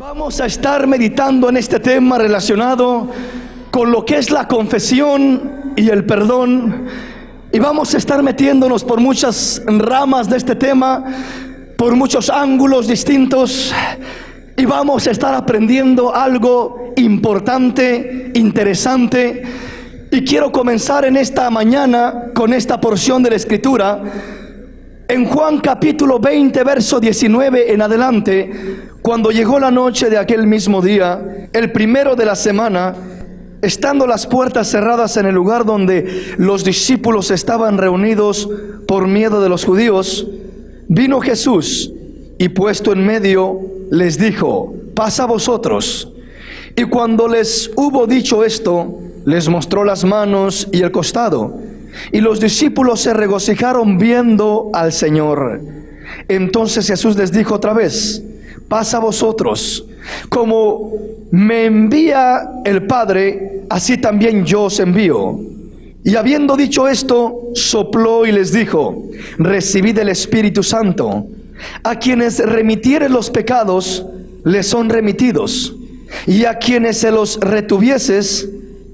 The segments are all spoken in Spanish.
Vamos a estar meditando en este tema relacionado con lo que es la confesión y el perdón, y vamos a estar metiéndonos por muchas ramas de este tema, por muchos ángulos distintos, y vamos a estar aprendiendo algo importante, interesante. Y quiero comenzar en esta mañana con esta porción de la Escritura en Juan capítulo 20, verso 19 en adelante. Cuando llegó la noche de aquel mismo día, el primero de la semana, estando las puertas cerradas en el lugar donde los discípulos estaban reunidos por miedo de los judíos, vino Jesús y puesto en medio les dijo: pasa vosotros. Y cuando les hubo dicho esto, les mostró las manos y el costado. Y los discípulos se regocijaron viendo al Señor. Entonces Jesús les dijo otra vez: pasa vosotros. Como me envía el Padre, así también yo os envío. Y habiendo dicho esto, sopló y les dijo: recibid el Espíritu Santo. A quienes remitieren los pecados, les son remitidos, y a quienes se los retuvieses,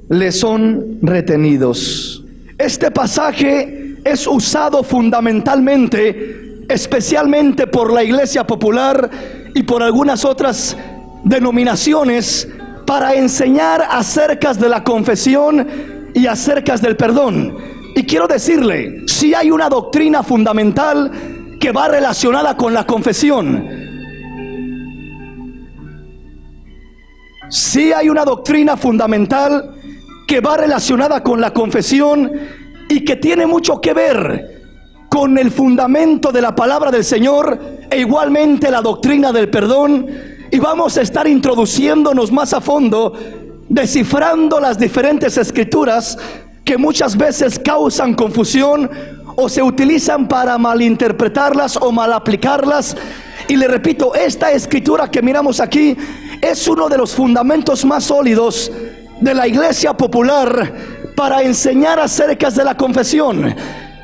les son retenidos. Este pasaje es usado fundamentalmente, especialmente por la Iglesia Popular y por algunas otras denominaciones, para enseñar acerca de la confesión y acerca del perdón. Y quiero decirle, si hay una doctrina fundamental que va relacionada con la confesión. Sí hay una doctrina fundamental que va relacionada con la confesión y que tiene mucho que ver con el fundamento de la palabra del Señor, e igualmente la doctrina del perdón. Y vamos a estar introduciéndonos más a fondo, descifrando las diferentes escrituras que muchas veces causan confusión o se utilizan para malinterpretarlas o mal aplicarlas. Y le repito, esta escritura que miramos aquí es uno de los fundamentos más sólidos de la Iglesia Popular para enseñar acerca de la confesión.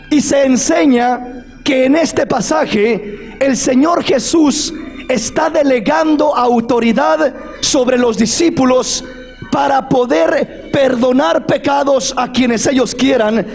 Y se enseña que en este pasaje el Señor Jesús está delegando autoridad sobre los discípulos para poder perdonar pecados a quienes ellos quieran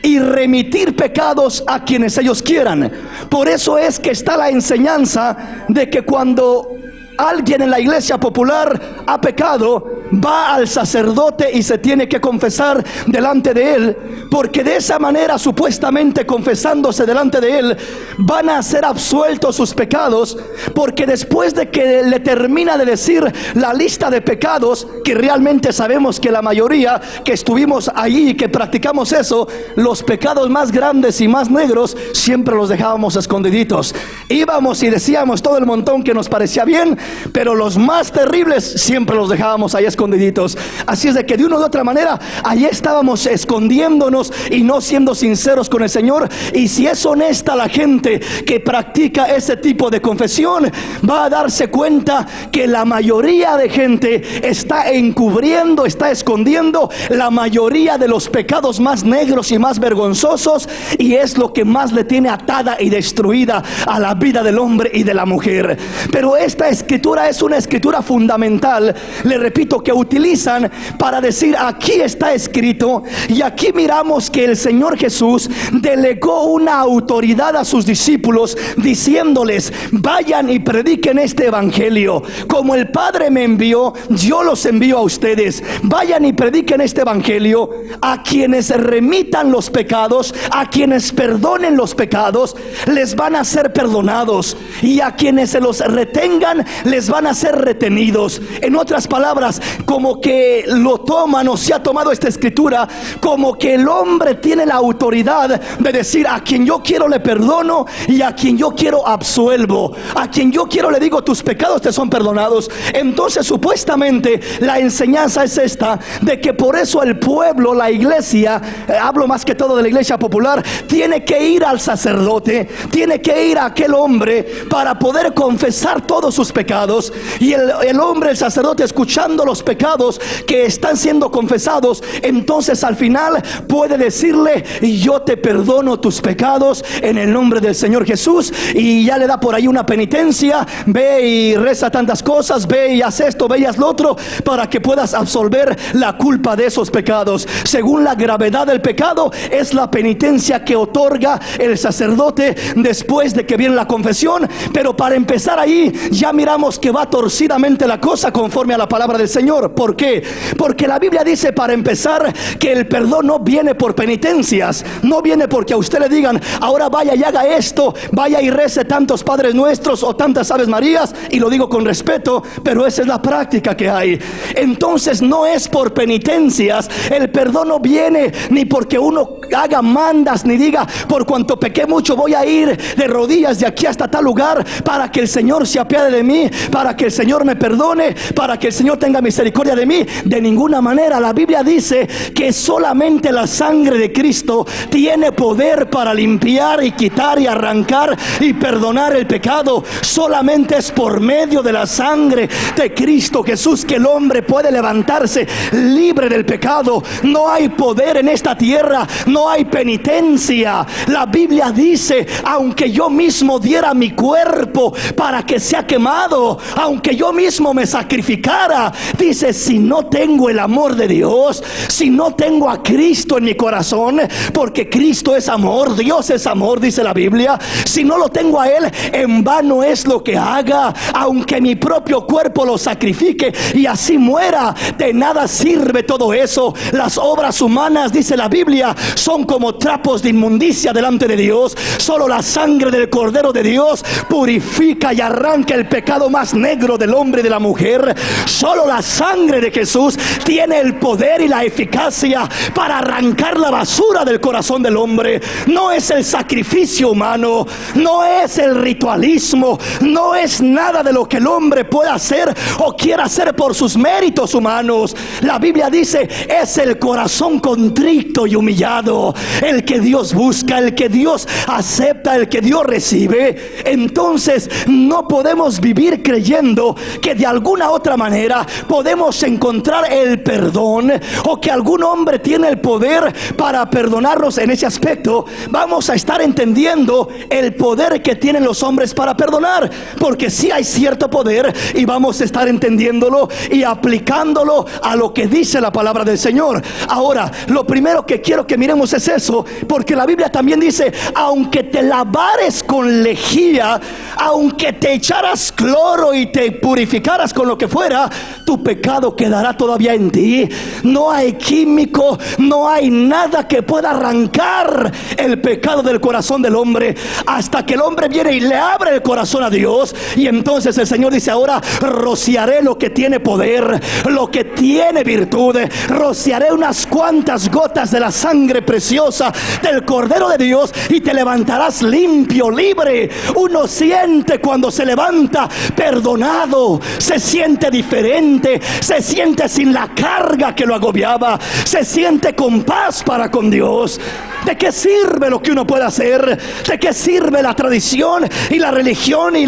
y remitir pecados a quienes ellos quieran. Por eso es que está la enseñanza de que cuando alguien en la Iglesia Popular ha pecado, va al sacerdote y se tiene que confesar delante de él, porque de esa manera, supuestamente confesándose delante de él, van a ser absueltos sus pecados. Porque después de que le termina de decir la lista de pecados, que realmente sabemos que la mayoría que estuvimos allí y que practicamos eso, los pecados más grandes y más negros siempre los dejábamos escondiditos. Íbamos y decíamos todo el montón que nos parecía bien, pero los más terribles siempre los dejábamos ahí escondiditos. Así es de que de una u otra manera ahí estábamos escondiéndonos y no siendo sinceros con el Señor. Y si es honesta la gente que practica ese tipo de confesión, va a darse cuenta que la mayoría de gente está encubriendo, está escondiendo la mayoría de los pecados más negros y más vergonzosos, y es lo que más le tiene atada y destruida a la vida del hombre y de la mujer. Pero esta escritura es una escritura fundamental, le repito, que utilizan para decir: aquí está escrito. Y aquí miramos que el Señor Jesús delegó una autoridad a sus discípulos, diciéndoles: vayan y prediquen este evangelio. Como el Padre me envió, yo los envío a ustedes. Vayan y prediquen este evangelio. A quienes remitan los pecados, a quienes perdonen los pecados, les van a ser perdonados, y a quienes se los retengan, les van a ser retenidos. En otras palabras, como que lo toman, o se ha tomado esta escritura como que el hombre tiene la autoridad de decir: a quien yo quiero le perdono, y a quien yo quiero absuelvo. A quien yo quiero le digo: tus pecados te son perdonados. Entonces, supuestamente la enseñanza es esta, de que por eso el pueblo, la iglesia, hablo más que todo de la Iglesia Popular, tiene que ir al sacerdote, tiene que ir a aquel hombre para poder confesar todos sus pecados. Y el hombre, el sacerdote, escuchando los pecados que están siendo confesados, entonces al final puede decirle: yo te perdono tus pecados en el nombre del Señor Jesús, y ya le da por ahí una penitencia: ve y reza tantas cosas, ve y haz esto, ve y haz lo otro, para que puedas absolver la culpa de esos pecados. Según la gravedad del pecado, es la penitencia que otorga el sacerdote después de que viene la confesión. Pero para empezar ahí, ya miramos que va torcidamente la cosa conforme a la palabra del Señor. ¿Por qué? Porque la Biblia dice, para empezar, que el perdón no viene por penitencias, no viene porque a usted le digan: ahora vaya y haga esto, vaya y rece tantos Padres Nuestros o tantas Aves Marías. Y lo digo con respeto, pero esa es la práctica que hay. Entonces no es por penitencias. El perdón no viene ni porque uno haga mandas, ni diga: por cuanto pequé mucho voy a ir de rodillas de aquí hasta tal lugar para que el Señor se apiade de mí, para que el Señor me perdone, para que el Señor tenga misericordia de mí. De ninguna manera. La Biblia dice que solamente la sangre de Cristo tiene poder para limpiar y quitar y arrancar y perdonar el pecado. Solamente es por medio de la sangre de Cristo Jesús que el hombre puede levantarse libre del pecado. No hay poder en esta tierra, no hay penitencia. La Biblia dice: aunque yo mismo diera mi cuerpo para que sea quemado, aunque yo mismo me sacrificara, dice, si no tengo el amor de Dios, si no tengo a Cristo en mi corazón, porque Cristo es amor, Dios es amor, dice la Biblia, si no lo tengo a Él, en vano es lo que haga. Aunque mi propio cuerpo lo sacrifique y así muera, de nada sirve todo eso. Las obras humanas, dice la Biblia, son como trapos de inmundicia delante de Dios. Solo la sangre del Cordero de Dios purifica y arranca el pecado más negro del hombre y de la mujer. Solo la sangre de Jesús tiene el poder y la eficacia para arrancar la basura del corazón del hombre. No es el sacrificio humano, no es el ritualismo, no es nada de lo que el hombre pueda hacer o quiera hacer por sus méritos humanos. La Biblia dice: es el corazón contrito y humillado el que Dios busca, el que Dios acepta, el que Dios recibe. Entonces no podemos vivir creyendo que de alguna otra manera podemos encontrar el perdón, o que algún hombre tiene el poder para perdonarnos. En ese aspecto vamos a estar entendiendo el poder que tienen los hombres para perdonar, porque sí hay cierto poder, y vamos a estar entendiéndolo y aplicándolo a lo que dice la palabra del Señor. Ahora, lo primero que quiero que miremos es eso, porque la Biblia también dice: aunque te lavares con lejía, aunque te echaras cloro y te purificaras con lo que fuera, tu pecado quedará todavía en ti. No hay químico, no hay nada que pueda arrancar el pecado del corazón del hombre, hasta que el hombre viene y le abre el corazón a Dios. Y entonces el Señor dice: ahora rociaré lo que tiene poder, lo que tiene virtud, rociaré unas cuantas gotas de la sangre preciosa del Cordero de Dios, y te levantarás limpio, libre. Uno siente cuando se levanta perdonado, se siente diferente, se siente sin la carga que lo agobiaba, se siente con paz para con Dios. ¿De qué sirve lo que uno puede hacer? ¿De qué sirve la tradición y la religión y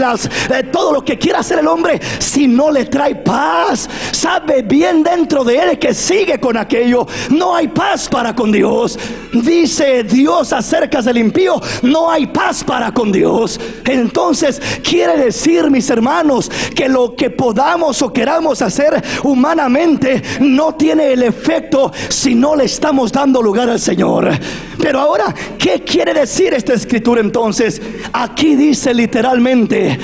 todo lo que quiera hacer el hombre si no le trae paz? Sabe bien dentro de él que sigue con aquello. No hay paz para con Dios. Dice Dios acerca del impío: no hay paz para con Dios. Entonces quiere decir, mis hermanos, que lo que podamos o queramos hacer humanamente no tiene el efecto si no le estamos dando lugar al Señor. Pero ahora, ¿qué quiere decir esta escritura entonces? Aquí dice literalmente,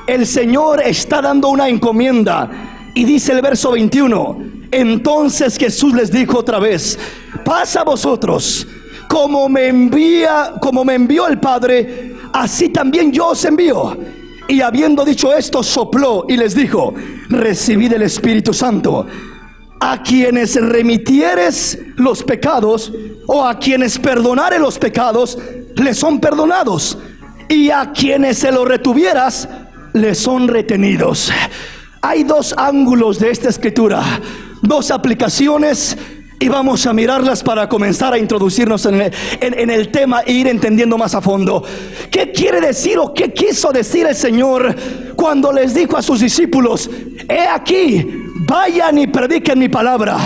el Señor está dando una encomienda, y dice el verso 21: entonces Jesús les dijo otra vez: paz a vosotros, como me envió el Padre, así también yo os envío. Y habiendo dicho esto, sopló y les dijo: recibid el Espíritu Santo. A quienes remitieres los pecados, o a quienes perdonare los pecados, les son perdonados, y a quienes se los retuvieras, les son retenidos. Hay dos ángulos de esta escritura, dos aplicaciones, y vamos a mirarlas para comenzar a introducirnos en el tema e ir entendiendo más a fondo. ¿Qué quiere decir o qué quiso decir el Señor cuando les dijo a sus discípulos: he aquí, vayan y prediquen mi palabra.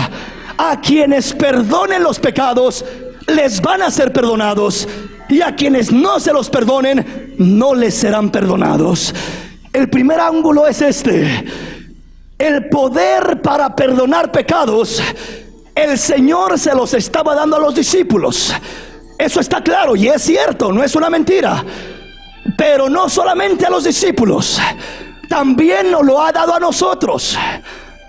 A quienes perdonen los pecados, les van a ser perdonados, y a quienes no se los perdonen, no les serán perdonados. El primer ángulo es este: el poder para perdonar pecados, el Señor se los estaba dando a los discípulos. Eso está claro y es cierto, no es una mentira. Pero no solamente a los discípulos, también nos lo ha dado a nosotros.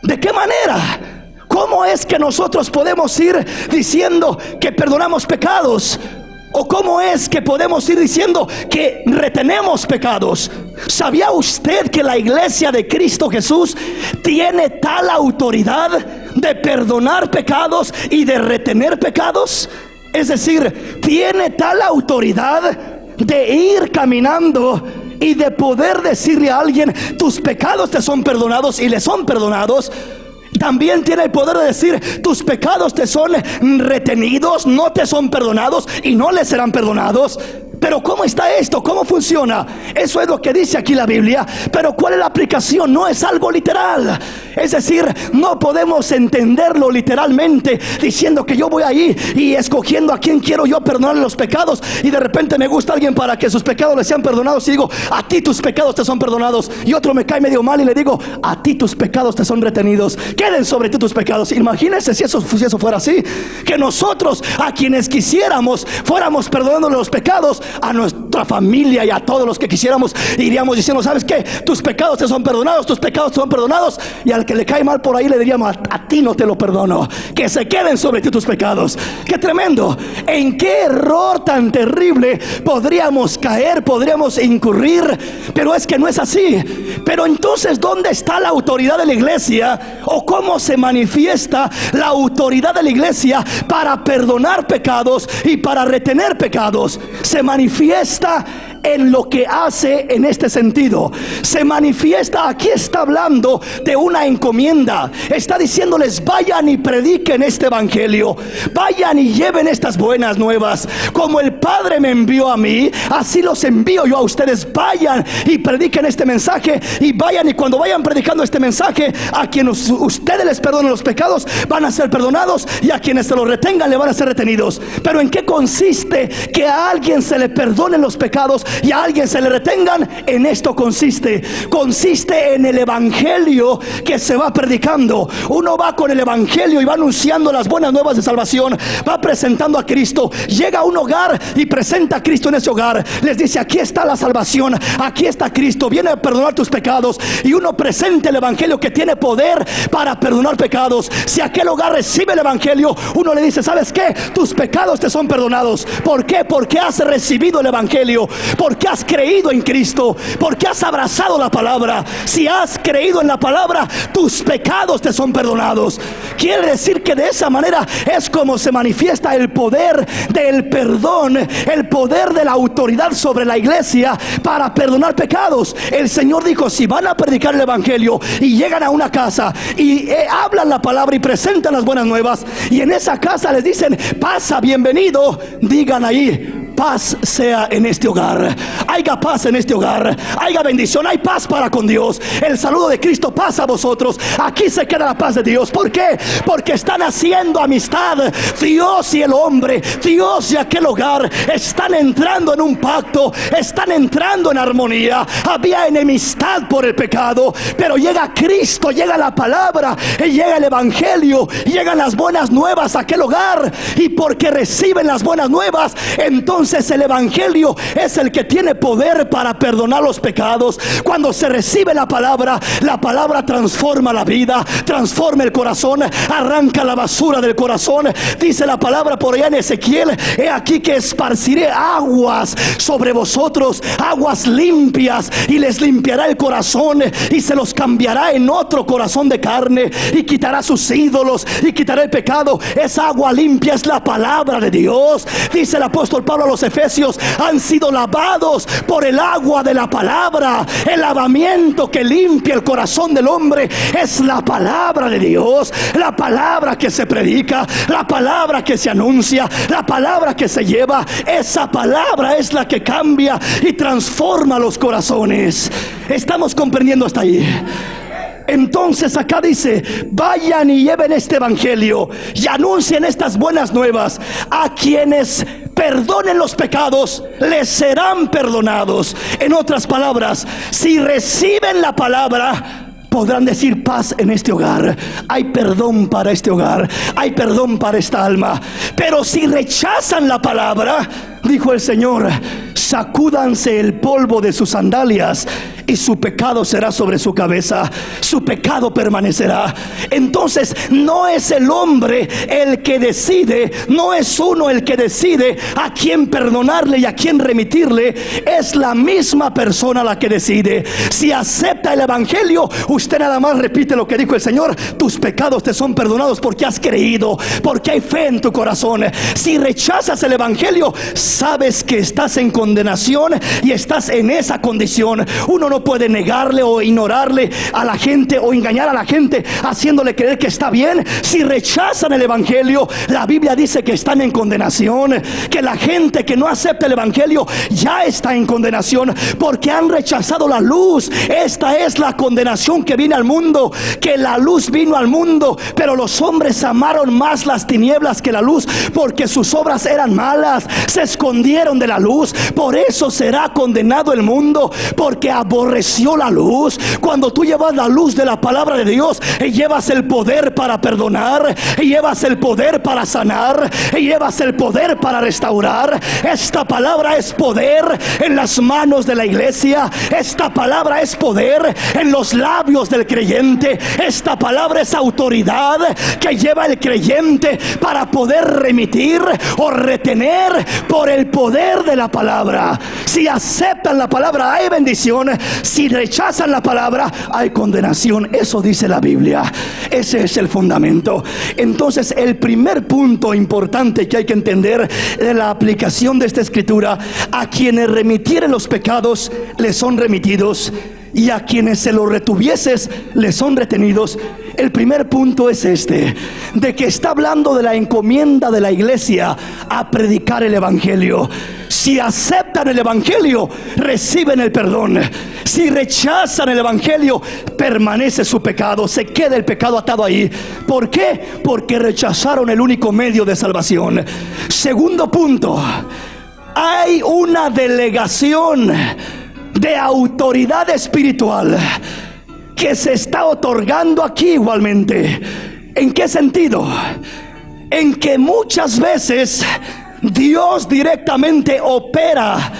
¿De qué manera? ¿Cómo es que nosotros podemos ir diciendo que perdonamos pecados? ¿O cómo es que podemos ir diciendo que retenemos pecados? ¿Sabía usted que la iglesia de Cristo Jesús tiene tal autoridad de perdonar pecados y de retener pecados? Es decir, tiene tal autoridad de ir caminando y de poder decirle a alguien: tus pecados te son perdonados, y le son perdonados. También tiene el poder de decir: tus pecados te son retenidos, no te son perdonados, y no les serán perdonados. Pero ¿cómo está esto? ¿Cómo funciona? Eso es lo que dice aquí la Biblia. Pero ¿cuál es la aplicación? No es algo literal. Es decir, no podemos entenderlo literalmente diciendo que yo voy ahí y escogiendo a quién quiero yo perdonarle los pecados, y de repente me gusta alguien para que sus pecados le sean perdonados y digo: a ti tus pecados te son perdonados. Y otro me cae medio mal y le digo: a ti tus pecados te son retenidos, queden sobre ti tus pecados. Imagínense si eso fuera así, que nosotros a quienes quisiéramos fuéramos perdonándole los pecados a nuestra familia y a todos los que quisiéramos. Iríamos diciendo: ¿sabes qué? Tus pecados te son perdonados, tus pecados te son perdonados. Y al que le cae mal por ahí le diríamos: a ti no te lo perdono, que se queden sobre ti tus pecados. ¡Qué tremendo! ¿En qué error tan terrible podríamos caer, podríamos incurrir? Pero es que no es así. Pero entonces, ¿dónde está la autoridad de la iglesia? ¿O cómo se manifiesta la autoridad de la iglesia para perdonar pecados y para retener pecados? Se manifiesta en lo que hace en este sentido. Se manifiesta, aquí está hablando de una encomienda. Está diciéndoles: vayan y prediquen este evangelio, vayan y lleven estas buenas nuevas. Como el Padre me envió a mí, así los envío yo a ustedes. Vayan y prediquen este mensaje, y vayan, y cuando vayan predicando este mensaje, a quienes ustedes les perdonen los pecados van a ser perdonados, y a quienes se los retengan le van a ser retenidos. Pero ¿en qué consiste que a alguien se le perdonen los pecados y a alguien se le retengan? En esto consiste en el evangelio que se va predicando. Uno va con el evangelio y va anunciando las buenas nuevas de salvación, va presentando a Cristo. Llega a un hogar y presenta a Cristo en ese hogar. Les dice: aquí está la salvación, aquí está Cristo, viene a perdonar tus pecados. Y uno presenta el evangelio que tiene poder para perdonar pecados. Si aquel hogar recibe el evangelio, uno le dice: ¿sabes qué? Tus pecados te son perdonados. ¿Por qué? Porque has recibido el evangelio, porque has creído en Cristo, porque has abrazado la palabra. Si has creído en la palabra, tus pecados te son perdonados. Quiere decir que de esa manera es como se manifiesta el poder del perdón, el poder de la autoridad sobre la iglesia para perdonar pecados. El Señor dijo: si van a predicar el evangelio y llegan a una casa y hablan la palabra y presentan las buenas nuevas, y en esa casa les dicen: pasa, bienvenido, digan ahí: paz sea en este hogar, haya paz en este hogar, haya bendición, hay paz para con Dios. El saludo de Cristo: paz a vosotros. Aquí se queda la paz de Dios. ¿Por qué? Porque están haciendo amistad. Dios y el hombre, Dios y aquel hogar están entrando en un pacto, están entrando en armonía. Había enemistad por el pecado, pero llega Cristo, llega la palabra, y llega el evangelio, llegan las buenas nuevas a aquel hogar. Y porque reciben las buenas nuevas, entonces el evangelio es el que tiene poder para perdonar los pecados. Cuando se recibe la palabra transforma la vida, transforma el corazón, arranca la basura del corazón. Dice la palabra por allá en Ezequiel: he aquí que esparciré aguas sobre vosotros, aguas limpias, y les limpiará el corazón y se los cambiará en otro corazón de carne, y quitará sus ídolos y quitará el pecado. Esa agua limpia es la palabra de Dios. Dice el apóstol Pablo a los Efesios: han sido lavados por el agua de la palabra. El lavamiento que limpia el corazón del hombre es la palabra de Dios, la palabra que se predica, la palabra que se anuncia, la palabra que se lleva. Esa palabra es la que cambia y transforma los corazones. ¿Estamos comprendiendo hasta ahí? Entonces acá dice: vayan y lleven este evangelio y anuncien estas buenas nuevas. A quienes perdonen los pecados, les serán perdonados. En otras palabras, si reciben la palabra, podrán decir: paz en este hogar, hay perdón para este hogar, hay perdón para esta alma. Pero si rechazan la palabra, dijo el Señor, sacúdanse el polvo de sus sandalias y su pecado será sobre su cabeza, su pecado permanecerá. Entonces no es el hombre el que decide, no es uno el que decide a quién perdonarle y a quién remitirle, es la misma persona la que decide. Si acepta el evangelio, usted nada más repite lo que dijo el Señor: tus pecados te son perdonados porque has creído, porque hay fe en tu corazón. Si rechazas el evangelio, sabes que estás en condenación y estás en esa condición. Uno no puede negarle o ignorarle a la gente o engañar a la gente haciéndole creer que está bien. Si rechazan el evangelio, la Biblia dice que están en condenación, que la gente que no acepta el evangelio ya está en condenación porque han rechazado la luz. Esta es la condenación que viene al mundo, que la luz vino al mundo, pero los hombres amaron más las tinieblas que la luz porque sus obras eran malas, se escondieron de la luz. Por eso será condenado el mundo, porque aborreció la luz. Cuando tú llevas la luz de la palabra de Dios, y llevas el poder para perdonar, y llevas el poder para sanar, y llevas el poder para restaurar. Esta palabra es poder en las manos de la iglesia. Esta palabra es poder en los labios del creyente. Esta palabra es autoridad que lleva el creyente para poder remitir o retener por el poder de la palabra. Si aceptan la palabra, hay bendición. Si rechazan la palabra, hay condenación. Eso dice la Biblia. Ese es el fundamento. Entonces, el primer punto importante que hay que entender de la aplicación de esta escritura: a quienes remitieren los pecados, les son remitidos, y a quienes se los retuvieses, les son retenidos. El primer punto es este, de que está hablando de la encomienda de la iglesia a predicar el evangelio. Si aceptan el evangelio, reciben el perdón. Si rechazan el evangelio, permanece su pecado, se queda el pecado atado ahí. ¿Por qué? Porque rechazaron el único medio de salvación. Segundo punto: hay una delegación de autoridad espiritual que se está otorgando aquí igualmente. ¿En qué sentido? En que muchas veces Dios directamente opera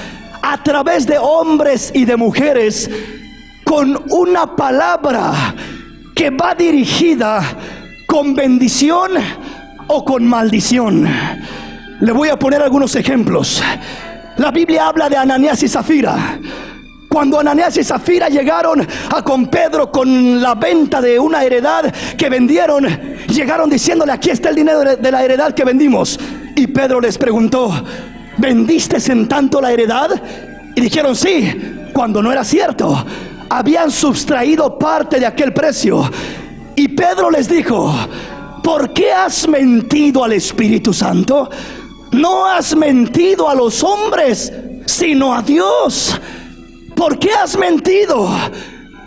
a través de hombres y de mujeres con una palabra que va dirigida con bendición o con maldición. Le voy a poner algunos ejemplos. La Biblia habla de Ananías y Zafira. Cuando Ananías y Zafira llegaron a con Pedro con la venta de una heredad que vendieron, llegaron diciéndole: aquí está el dinero de la heredad que vendimos. Y Pedro les preguntó: ¿vendiste en tanto la heredad? Y dijeron: sí, cuando no era cierto. Habían sustraído parte de aquel precio. Y Pedro les dijo: ¿por qué has mentido al Espíritu Santo? No has mentido a los hombres, sino a Dios. ¿Por qué has mentido?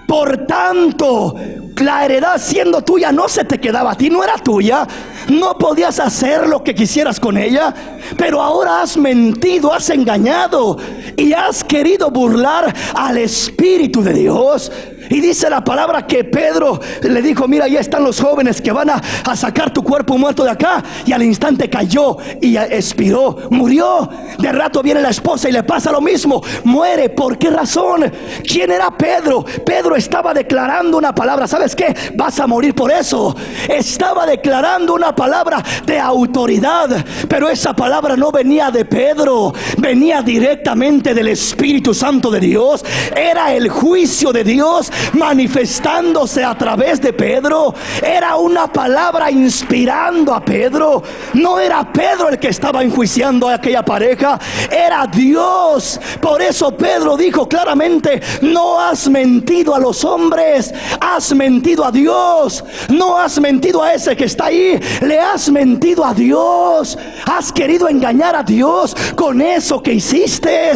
Por tanto, la heredad siendo tuya no se te quedaba a ti, no era tuya. No podías hacer lo que quisieras con ella. Pero ahora has mentido, has engañado y has querido burlar al Espíritu de Dios. Y dice la palabra que Pedro le dijo: mira, ahí están los jóvenes que van a sacar tu cuerpo muerto de acá. Y al instante cayó y expiró, murió. De rato viene la esposa y le pasa lo mismo, muere. ¿Por qué razón? ¿Quién era Pedro? Pedro estaba declarando una palabra. ¿Sabes qué? Vas a morir por eso. Estaba declarando una palabra de autoridad. Pero esa palabra no venía de Pedro, venía directamente del Espíritu Santo de Dios. Era el juicio de Dios manifestándose a través de Pedro. Era una palabra inspirando a Pedro. No era Pedro el que estaba enjuiciando a aquella pareja, era Dios. Por eso Pedro dijo claramente: no has mentido a los hombres, has mentido mentido a Dios, no has mentido a ese que está ahí, le has mentido a Dios. Has querido engañar a Dios con eso que hiciste.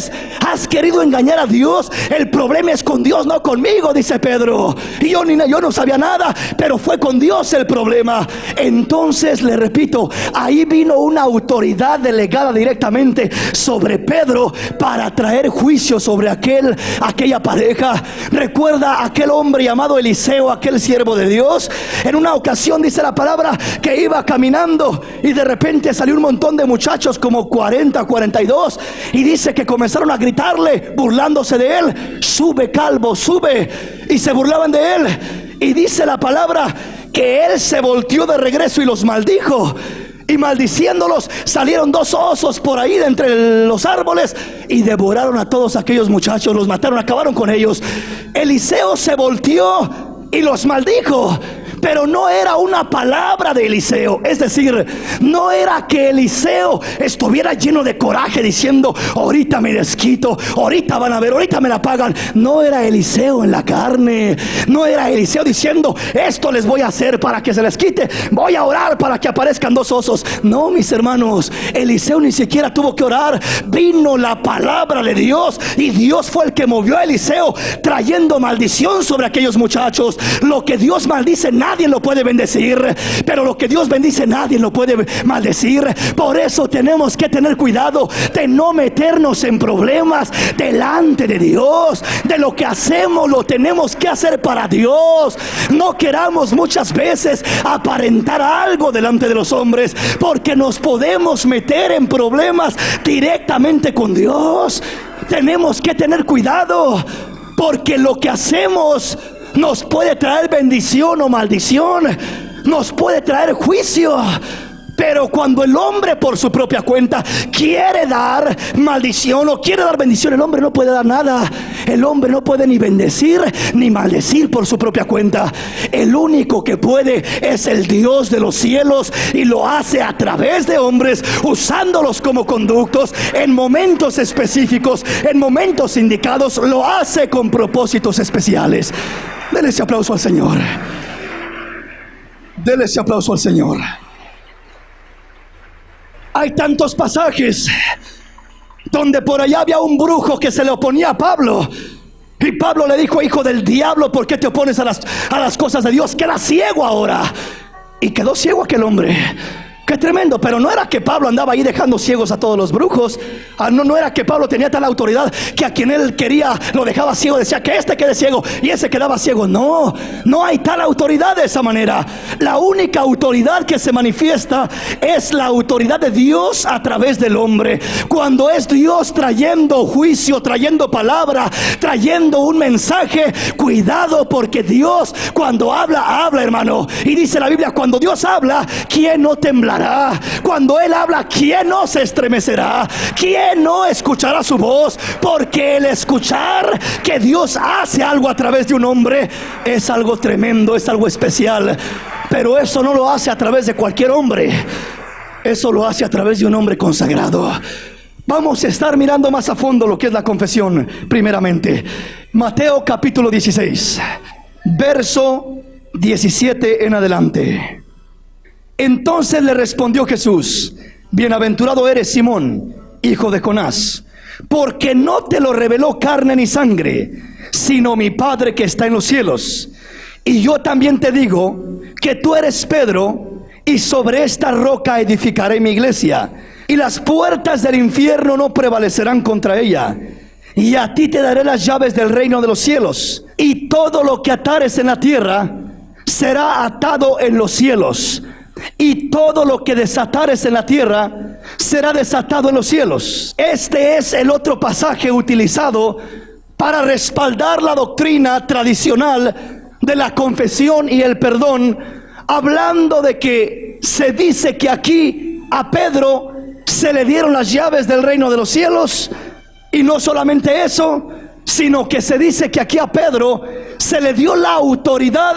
Has querido engañar a Dios. El problema es con Dios, no conmigo, dice Pedro. Y yo no sabía nada, pero fue con Dios el problema. Entonces le repito, ahí vino una autoridad delegada directamente sobre Pedro para traer juicio sobre aquella pareja. Recuerda aquel hombre llamado Eliseo, aquel siervo de Dios. En una ocasión dice la palabra que iba caminando y de repente salió un montón de muchachos, como 40, 42, y dice que comenzaron a gritarle, burlándose de él: sube, calvo, sube. Y se burlaban de él. Y dice la palabra que él se volteó de regreso y los maldijo. Y maldiciéndolos, salieron dos osos por ahí de entre los árboles y devoraron a todos aquellos muchachos, los mataron, acabaron con ellos. Eliseo se volteó y los maldijo, pero no era una palabra de Eliseo. Es decir, no era que Eliseo estuviera lleno de coraje diciendo: ahorita me desquito, ahorita van a ver, ahorita me la pagan. No era Eliseo en la carne. No era Eliseo diciendo: esto les voy a hacer para que se les quite, voy a orar para que aparezcan dos osos. No, mis hermanos, Eliseo ni siquiera tuvo que orar. Vino la palabra de Dios y Dios fue el que movió a Eliseo, trayendo maldición sobre aquellos muchachos. Lo que Dios maldice, nadie lo puede bendecir, pero lo que Dios bendice, nadie lo puede maldecir. Por eso tenemos que tener cuidado de no meternos en problemas delante de Dios. De lo que hacemos, lo tenemos que hacer para Dios. No queramos muchas veces aparentar algo delante de los hombres, porque nos podemos meter en problemas directamente con Dios. Tenemos que tener cuidado, porque lo que hacemos nos puede traer bendición o maldición, nos puede traer juicio. Pero cuando el hombre por su propia cuenta quiere dar maldición o quiere dar bendición, el hombre no puede dar nada. El hombre no puede ni bendecir ni maldecir por su propia cuenta. El único que puede es el Dios de los cielos, y lo hace a través de hombres, usándolos como conductos en momentos específicos, en momentos indicados. Lo hace con propósitos especiales. Dele ese aplauso al Señor. Dele ese aplauso al Señor. Hay tantos pasajes donde por allá había un brujo que se le oponía a Pablo, y Pablo le dijo: hijo del diablo, ¿por qué te opones a las cosas de Dios? Queda ciego ahora. Y quedó ciego aquel hombre. Qué tremendo. Pero no era que Pablo andaba ahí dejando ciegos a todos los brujos. No era que Pablo tenía tal autoridad que a quien él quería lo dejaba ciego, decía que este quede ciego y ese quedaba ciego. No hay tal autoridad de esa manera. La única autoridad que se manifiesta es la autoridad de Dios a través del hombre. Cuando es Dios trayendo juicio, trayendo palabra, trayendo un mensaje, cuidado, porque Dios cuando habla, hermano. Y dice la Biblia: cuando Dios habla, ¿quién no temblará? Cuando Él habla, ¿quién no se estremecerá? ¿Quién no escuchará su voz? Porque el escuchar que Dios hace algo a través de un hombre es algo tremendo, es algo especial. Pero eso no lo hace a través de cualquier hombre. Eso lo hace a través de un hombre consagrado. Vamos a estar mirando más a fondo lo que es la confesión. Primeramente, Mateo capítulo 16, verso 17 en adelante. Entonces le respondió Jesús: bienaventurado eres, Simón, hijo de Jonás, porque no te lo reveló carne ni sangre, sino mi Padre que está en los cielos. Y yo también te digo que tú eres Pedro, y sobre esta roca edificaré mi iglesia, y las puertas del infierno no prevalecerán contra ella. Y a ti te daré las llaves del reino de los cielos, y todo lo que atares en la tierra será atado en los cielos, y todo lo que desatares en la tierra será desatado en los cielos. Este es el otro pasaje utilizado para respaldar la doctrina tradicional de la confesión y el perdón, hablando de que se dice que aquí a Pedro se le dieron las llaves del reino de los cielos. Y no solamente eso, sino que se dice que aquí a Pedro se le dio la autoridad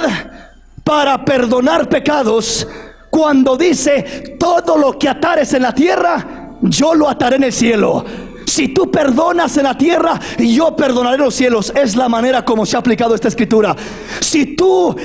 para perdonar pecados, cuando dice: todo lo que atares en la tierra, yo lo ataré en el cielo. Si tú perdonas en la tierra, yo perdonaré en los cielos. Es la manera como se ha aplicado esta escritura. Si tú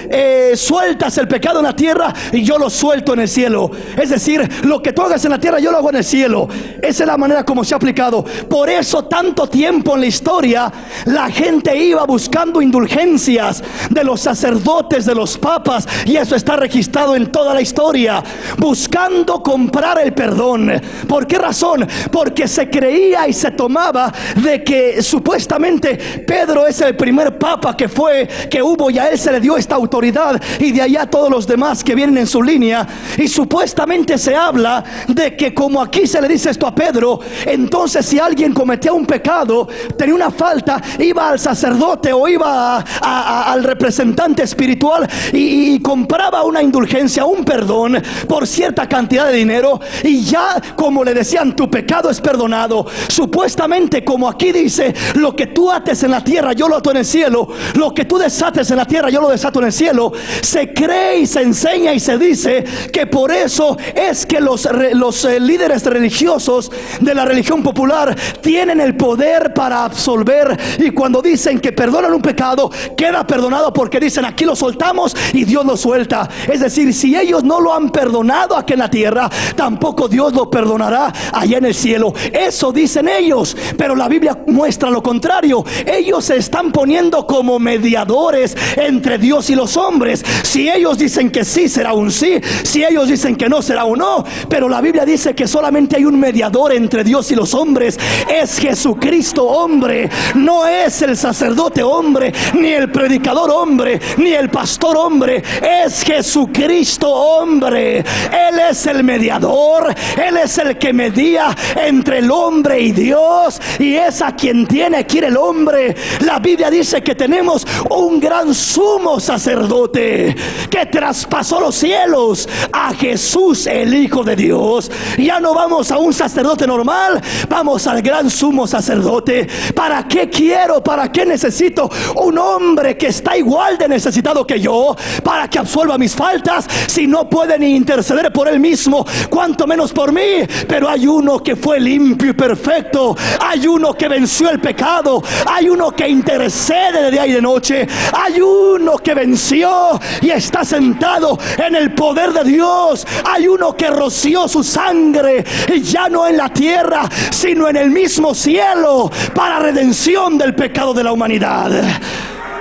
sueltas el pecado en la tierra, yo lo suelto en el cielo. Es decir, lo que tú hagas en la tierra, yo lo hago en el cielo. Esa es la manera como se ha aplicado. Por eso tanto tiempo en la historia la gente iba buscando indulgencias de los sacerdotes, de los papas, y eso está registrado en toda la historia, buscando comprar el perdón. ¿Por qué razón? Porque se creía y se tomaba de que supuestamente Pedro es el primer papa que hubo, y a él se le dio esta autoridad, y de allá todos los demás que vienen en su línea. Y supuestamente se habla de que como aquí se le dice esto a Pedro, entonces si alguien cometía un pecado, tenía una falta, iba al sacerdote o iba al representante espiritual y compraba una indulgencia, un perdón por cierta cantidad de dinero, y ya como le decían, tu pecado es perdonado. Supuestamente como aquí dice, lo que tú ates en la tierra, yo lo ato en el cielo. Lo que tú desates en la tierra, yo lo desato en el cielo. Se cree y se enseña y se dice que por eso es que los líderes religiosos de la religión popular tienen el poder para absolver, y cuando dicen que perdonan un pecado, queda perdonado, porque dicen, aquí lo soltamos y Dios lo suelta. Es decir, si ellos no lo han perdonado aquí en la tierra, tampoco Dios lo perdonará allá en el cielo. Eso dicen ellos, pero la Biblia muestra lo contrario. Ellos se están poniendo como mediadores entre Dios y los hombres. Si ellos dicen que sí, será un sí. Si ellos dicen que no, será un no. Pero la Biblia dice que solamente hay un mediador entre Dios y los hombres. Es Jesucristo hombre. No es el sacerdote hombre, ni el predicador hombre, ni el pastor hombre. Es Jesucristo hombre. Él es el mediador. Él es el que medía entre el hombre y Dios, y es a quien tiene que ir el hombre. La Biblia dice que tenemos un gran sumo sacerdote que traspasó los cielos, a Jesús el Hijo de Dios. Ya no vamos a un sacerdote normal, vamos al gran sumo sacerdote. ¿Para qué quiero? ¿Para qué necesito un hombre que está igual de necesitado que yo para que absuelva mis faltas, si no puede ni interceder por él mismo, cuanto menos por mí? Pero hay uno que fue limpio y perfecto. Hay uno que venció el pecado. Hay uno que intercede de día y de noche. Hay uno que venció y está sentado en el poder de Dios. Hay uno que roció su sangre, y ya no en la tierra, sino en el mismo cielo, para redención del pecado de la humanidad.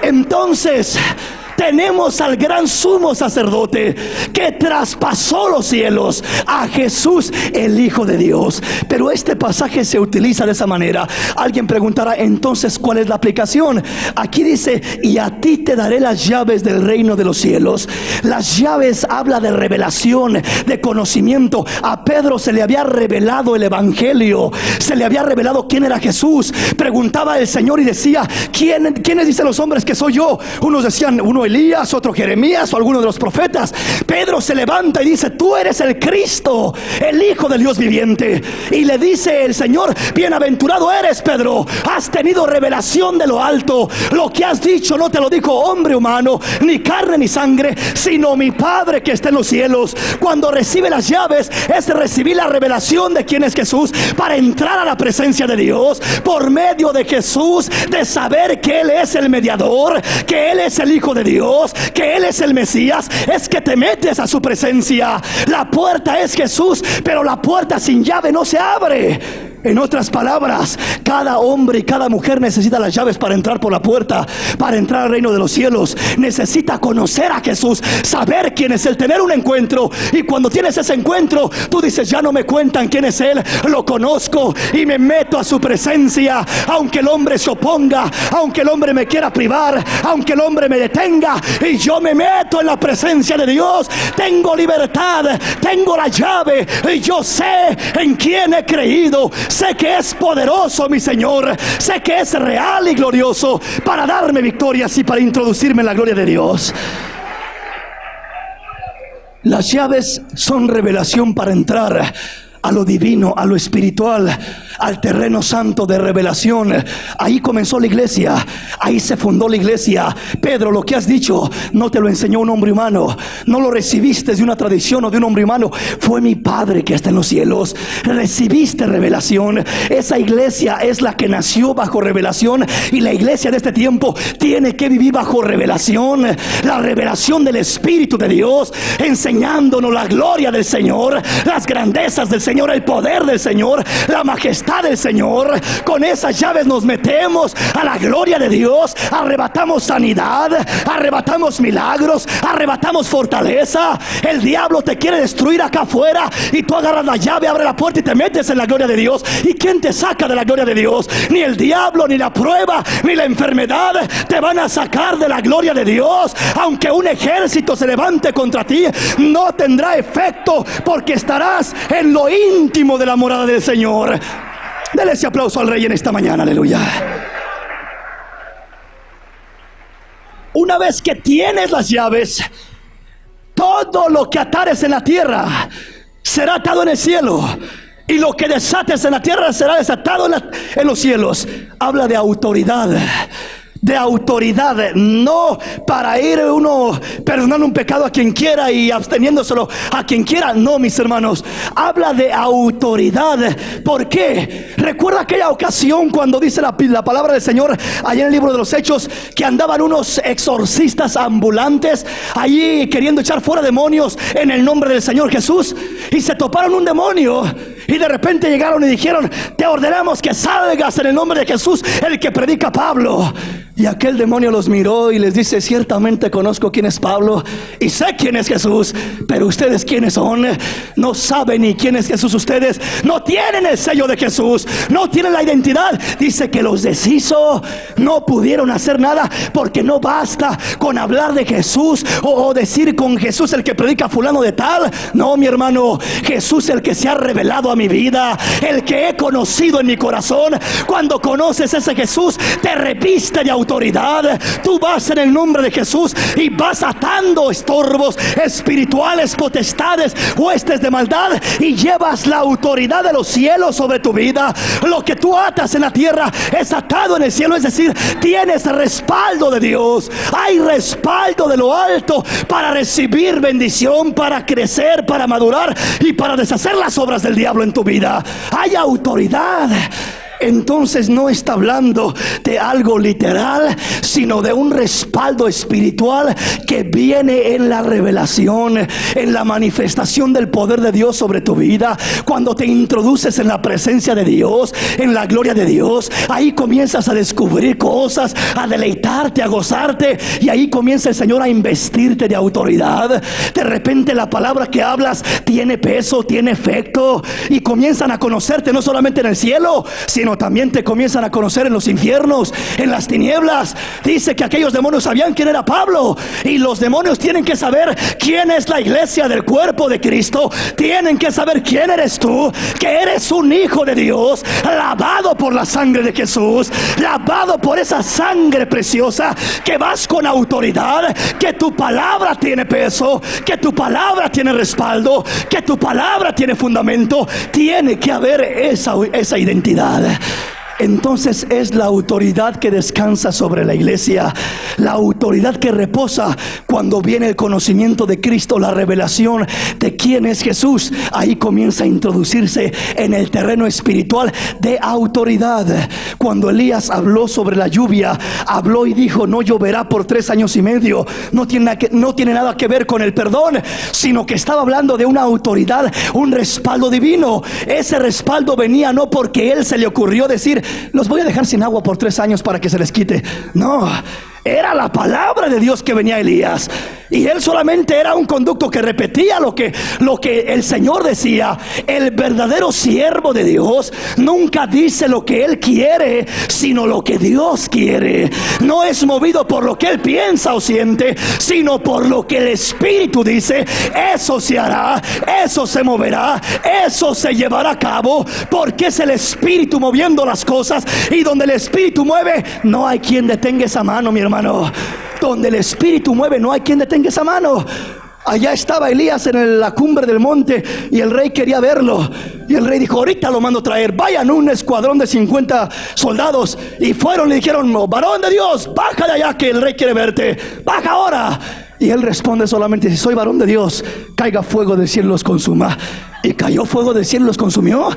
Entonces tenemos al gran sumo sacerdote que traspasó los cielos, a Jesús el Hijo de Dios. Pero este pasaje se utiliza de esa manera. Alguien preguntará, entonces, ¿cuál es la aplicación? Aquí dice, y a ti te daré las llaves del reino de los cielos. Las llaves habla de revelación, de conocimiento. A Pedro se le había revelado el evangelio, se le había revelado quién era Jesús. Preguntaba el Señor y decía, ¿quiénes dicen los hombres que soy yo? Unos decían, uno Elías, otro Jeremías o alguno de los profetas. Pedro se levanta y dice, tú eres el Cristo, el Hijo del Dios viviente. Y le dice el Señor, bienaventurado eres, Pedro, has tenido revelación de lo alto. Lo que has dicho no te lo dijo hombre humano, ni carne ni sangre, sino mi Padre que está en los cielos. Cuando recibe las llaves, es recibir la revelación de quién es Jesús, para entrar a la presencia de Dios por medio de Jesús, de saber que Él es el mediador, que Él es el Hijo de Dios, que Él es el Mesías. Es que te metes a su presencia. La puerta es Jesús, pero la puerta sin llave no se abre. En otras palabras, cada hombre y cada mujer necesita las llaves para entrar por la puerta, para entrar al reino de los cielos. Necesita conocer a Jesús, saber quién es Él, tener un encuentro. Y cuando tienes ese encuentro, tú dices, ya no me cuentan quién es Él, lo conozco y me meto a su presencia. Aunque el hombre se oponga, aunque el hombre me quiera privar, aunque el hombre me detenga, y yo me meto en la presencia de Dios, tengo libertad, tengo la llave, y yo sé en quién he creído. Sé que es poderoso mi Señor, sé que es real y glorioso para darme victorias y para introducirme en la gloria de Dios. Las llaves son revelación para entrar a lo divino, a lo espiritual, al terreno santo de revelación. Ahí comenzó la iglesia, ahí se fundó la iglesia. Pedro, lo que has dicho no te lo enseñó un hombre humano, no lo recibiste de una tradición o de un hombre humano, fue mi Padre que está en los cielos. Recibiste revelación. Esa iglesia es la que nació bajo revelación, y la iglesia de este tiempo tiene que vivir bajo revelación, la revelación del Espíritu de Dios, enseñándonos la gloria del Señor, las grandezas del Señor, el poder del Señor, la majestad del Señor. Con esas llaves nos metemos a la gloria de Dios, arrebatamos sanidad, arrebatamos milagros, arrebatamos fortaleza. El diablo te quiere destruir acá afuera, y tú agarras la llave, abres la puerta y te metes en la gloria de Dios. ¿Y quién te saca de la gloria de Dios? Ni el diablo, ni la prueba, ni la enfermedad te van a sacar de la gloria de Dios. Aunque un ejército se levante contra ti, no tendrá efecto, porque estarás en lo íntimo de la morada del Señor. Dele ese aplauso al Rey en esta mañana, aleluya. Una vez que tienes las llaves, todo lo que atares en la tierra será atado en el cielo, y lo que desates en la tierra será desatado en los cielos. Habla de autoridad. De autoridad, no para ir uno perdonando un pecado a quien quiera y absteniéndoselo a quien quiera. No, mis hermanos, habla de autoridad. ¿Por qué? Recuerda aquella ocasión cuando dice la palabra del Señor allá en el libro de los Hechos, que andaban unos exorcistas ambulantes allí queriendo echar fuera demonios en el nombre del Señor Jesús, y se toparon un demonio, y de repente llegaron y dijeron: te ordenamos que salgas en el nombre de Jesús, el que predica Pablo. Y aquel demonio los miró y les dice: ciertamente conozco quién es Pablo y sé quién es Jesús, pero ustedes quiénes son. No saben ni quién es Jesús. Ustedes no tienen el sello de Jesús, no tienen la identidad. Dice que los deshizo. No pudieron hacer nada, porque no basta con hablar de Jesús o decir con Jesús el que predica fulano de tal. No, mi hermano, Jesús el que se ha revelado a mi vida, el que he conocido en mi corazón. Cuando conoces ese Jesús, te reviste de autoridad. Tú vas en el nombre de Jesús y vas atando estorbos espirituales, potestades, huestes de maldad, y llevas la autoridad de los cielos sobre tu vida. Lo que tú atas en la tierra es atado en el cielo, es decir, tienes respaldo de Dios. Hay respaldo de lo alto para recibir bendición, para crecer, para madurar y para deshacer las obras del diablo en tu vida. Hay autoridad. Entonces no está hablando de algo literal, sino de un respaldo espiritual que viene en la revelación, en la manifestación del poder de Dios sobre tu vida. Cuando te introduces en la presencia de Dios, en la gloria de Dios, ahí comienzas a descubrir cosas, a deleitarte, a gozarte, y ahí comienza el Señor a investirte de autoridad. De repente la palabra que hablas tiene peso, tiene efecto, y comienzan a conocerte no solamente en el cielo, sino también te comienzan a conocer en los infiernos, en las tinieblas. Dice que aquellos demonios sabían quién era Pablo, y los demonios tienen que saber quién es la iglesia del cuerpo de Cristo. Tienen que saber quién eres tú, que eres un hijo de Dios, lavado por la sangre de Jesús, lavado por esa sangre preciosa, que vas con autoridad, que tu palabra tiene peso, que tu palabra tiene respaldo, que tu palabra tiene fundamento. Tiene que haber esa identidad. Entonces es la autoridad que descansa sobre la iglesia, la autoridad que reposa cuando viene el conocimiento de Cristo, la revelación de quién es Jesús. Ahí comienza a introducirse en el terreno espiritual de autoridad. Cuando Elías habló sobre la lluvia, habló y dijo: no lloverá por 3 años y medio. No tiene nada que ver con el perdón, sino que estaba hablando de una autoridad, un respaldo divino. Ese respaldo venía no porque él se le ocurrió decir: los voy a dejar sin agua por 3 años para que se les quite. No, era la palabra de Dios que venía a Elías, y él solamente era un conducto que repetía lo que el Señor decía. El verdadero siervo de Dios nunca dice lo que él quiere, sino lo que Dios quiere. No es movido por lo que él piensa o siente, sino por lo que el Espíritu dice. Eso se hará, eso se moverá, eso se llevará a cabo, porque es el Espíritu moviendo las cosas, y donde el Espíritu mueve, no hay quien detenga esa mano, mi hermano. Donde el Espíritu mueve, no hay quien detenga esa mano. Allá estaba Elías en la cumbre del monte y el rey quería verlo. Y el rey dijo: ahorita lo mando traer. Vayan un escuadrón de 50 soldados. Y fueron y le dijeron: varón de Dios, baja de allá que el rey quiere verte. Baja ahora. Y él responde solamente: si soy varón de Dios, caiga fuego del cielo y los consuma. Y cayó fuego del cielo y los consumió.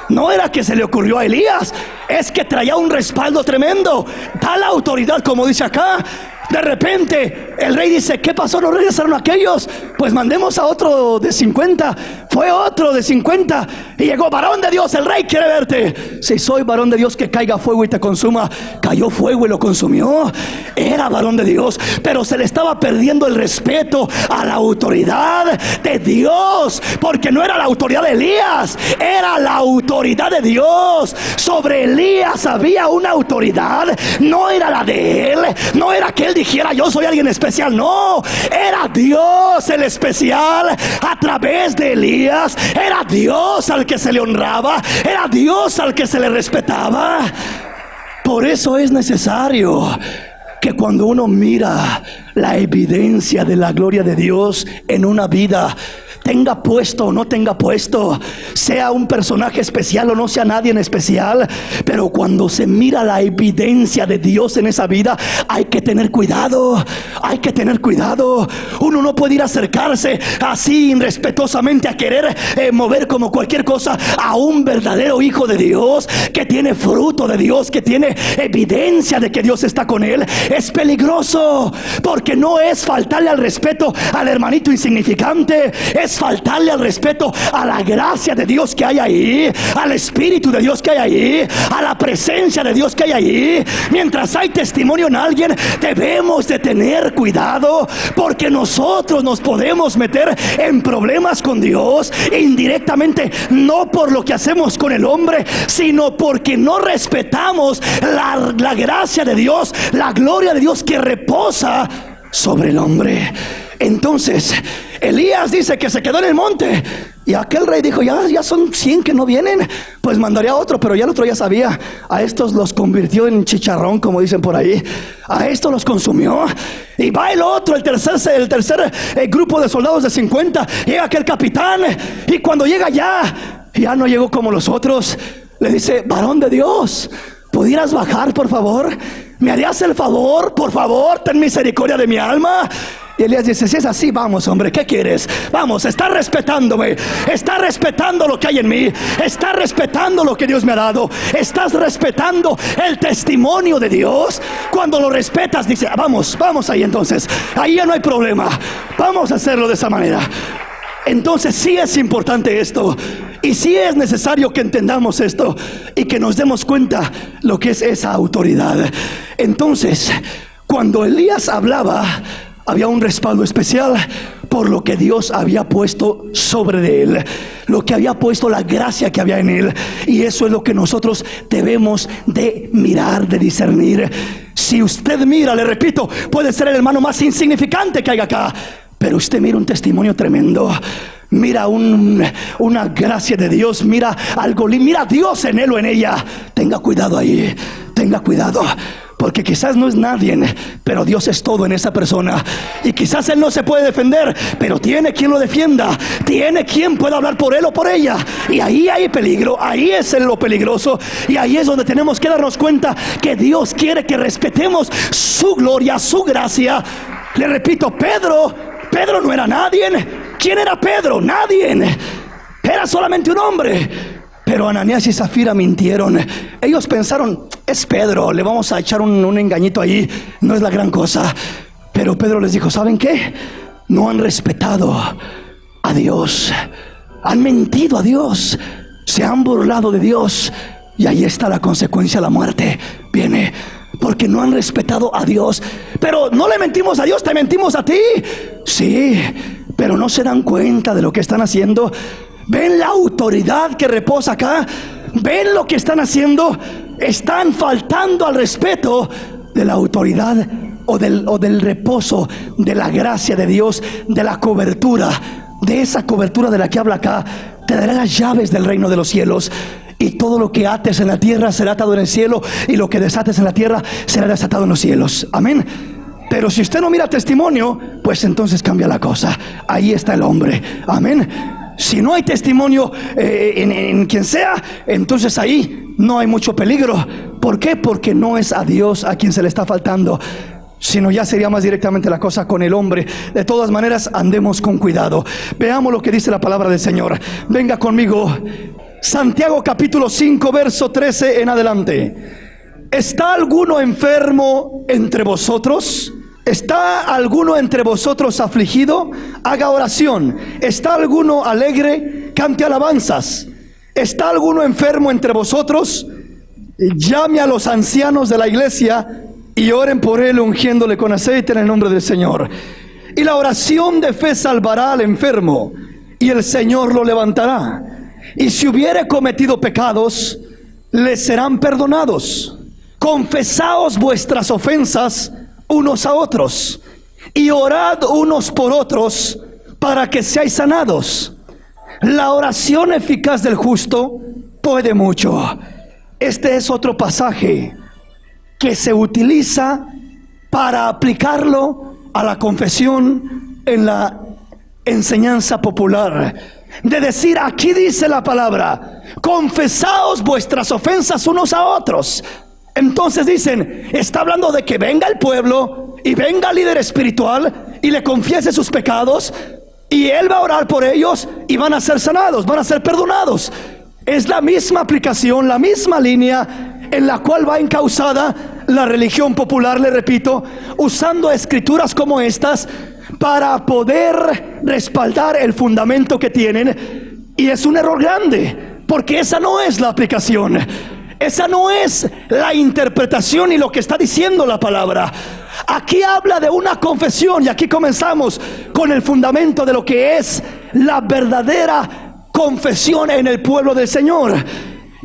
No era que se le ocurrió a Elías, es que traía un respaldo tremendo. Tal autoridad, como dice acá. De repente el rey dice: ¿qué pasó? ¿No regresaron aquellos? Pues mandemos a otro de 50. Fue otro de 50 y llegó: varón de Dios, el rey quiere verte. Si soy varón de Dios, que caiga fuego y te consuma. Cayó fuego y lo consumió. Era varón de Dios, pero se le estaba perdiendo el respeto a la autoridad de Dios, porque no era la autoridad de Elías, era la autoridad de Dios. Sobre Elías había una autoridad, no era la de él, no era que él dijera: yo soy alguien especial. No, era Dios el especial a través de Elías. Era Dios al que se le honraba, era Dios al que se le respetaba. Por eso es necesario que cuando uno mira la evidencia de la gloria de Dios en una vida, tenga puesto o no tenga puesto, sea un personaje especial o no sea nadie en especial, pero cuando se mira la evidencia de Dios en esa vida, hay que tener cuidado. Hay que tener cuidado. Uno no puede ir a acercarse así irrespetuosamente a querer mover como cualquier cosa a un verdadero hijo de Dios, que tiene fruto de Dios, que tiene evidencia de que Dios está con él. Es peligroso, porque no es faltarle al respeto al hermanito insignificante, es faltarle al respeto a la gracia de Dios que hay ahí, al Espíritu de Dios que hay ahí, a la presencia de Dios que hay ahí. Mientras hay testimonio en alguien, debemos de tener cuidado, porque nosotros nos podemos meter en problemas con Dios indirectamente, no por lo que hacemos con el hombre, sino porque no respetamos la gracia de Dios, la gloria de Dios que reposa sobre el hombre. Entonces Elías dice que se quedó en el monte, y aquel rey dijo: ya son 100 que no vienen, pues mandaría a otro. Pero ya el otro ya sabía: a estos los convirtió en chicharrón, como dicen por ahí. A estos los consumió. Y va el otro, el tercer grupo de soldados de 50. Llega aquel capitán, y cuando llega ya no llegó como los otros. Le dice: varón de Dios, ¿pudieras bajar, por favor? ¿Me harías el favor? Por favor, ten misericordia de mi alma. Y Elías dice: si es así, vamos, hombre, ¿qué quieres? Vamos, está respetándome, está respetando lo que hay en mí, está respetando lo que Dios me ha dado, estás respetando el testimonio de Dios. Cuando lo respetas, dice: vamos ahí. Entonces ahí ya no hay problema, vamos a hacerlo de esa manera. Entonces sí es importante esto, y sí es necesario que entendamos esto y que nos demos cuenta lo que es esa autoridad. Entonces, cuando Elías hablaba, había un respaldo especial por lo que Dios había puesto sobre de él, lo que había puesto, la gracia que había en él. Y eso es lo que nosotros debemos de mirar, de discernir. Si usted mira, le repito, puede ser el hermano más insignificante que haya acá, pero usted mira un testimonio tremendo, mira una gracia de Dios, mira algo, mira a Dios en él o en ella. Tenga cuidado ahí, tenga cuidado, porque quizás no es nadie, pero Dios es todo en esa persona. Y quizás él no se puede defender, pero tiene quien lo defienda, tiene quien pueda hablar por él o por ella. Y ahí hay peligro, ahí es lo peligroso. Y ahí es donde tenemos que darnos cuenta que Dios quiere que respetemos su gloria, su gracia. Le repito, Pedro no era nadie. ¿Quién era Pedro? Nadie. Era solamente un hombre. Pero Ananías y Zafira mintieron. Ellos pensaron: es Pedro, le vamos a echar un engañito ahí, no es la gran cosa. Pero Pedro les dijo: ¿saben qué? No han respetado a Dios, han mentido a Dios, se han burlado de Dios, y ahí está la consecuencia, la muerte viene, porque no han respetado a Dios. Pero no le mentimos a Dios, te mentimos a ti. Sí, pero no se dan cuenta de lo que están haciendo. ¿Ven la autoridad que reposa acá? ¿Ven lo que están haciendo? Están faltando al respeto de la autoridad o del reposo de la gracia de Dios, de la cobertura, de esa cobertura de la que habla acá. Te daré las llaves del reino de los cielos, y todo lo que ates en la tierra será atado en el cielo, y lo que desates en la tierra será desatado en los cielos. Amén. Pero si usted no mira testimonio, pues entonces cambia la cosa. Ahí está el hombre. Amén. Si no hay testimonio en quien sea, entonces ahí no hay mucho peligro. ¿Por qué? Porque no es a Dios a quien se le está faltando, sino ya sería más directamente la cosa con el hombre. De todas maneras, andemos con cuidado. Veamos lo que dice la palabra del Señor. Venga conmigo, Santiago capítulo 5 verso 13 en adelante. ¿Está alguno enfermo entre vosotros? ¿Está alguno entre vosotros afligido? Haga oración. ¿Está alguno alegre? Cante alabanzas. ¿Está alguno enfermo entre vosotros? Llame a los ancianos de la iglesia y oren por él, ungiéndole con aceite en el nombre del Señor. Y la oración de fe salvará al enfermo, y el Señor lo levantará. Y si hubiere cometido pecados, le serán perdonados. Confesaos vuestras ofensas unos a otros, y orad unos por otros, para que seáis sanados. La oración eficaz del justo puede mucho. Este es otro pasaje que se utiliza para aplicarlo a la confesión en la enseñanza popular. De decir, aquí dice la palabra, confesaos vuestras ofensas unos a otros. Entonces dicen, está hablando de que venga el pueblo y venga el líder espiritual y le confiese sus pecados, y él va a orar por ellos y van a ser sanados, van a ser perdonados. Es la misma aplicación, la misma línea en la cual va encauzada la religión popular, le repito, usando escrituras como estas para poder respaldar el fundamento que tienen. Y es un error grande, porque esa no es la aplicación, esa no es la interpretación y lo que está diciendo la palabra. Aquí habla de una confesión, y aquí comenzamos con el fundamento de lo que es la verdadera confesión en el pueblo del Señor.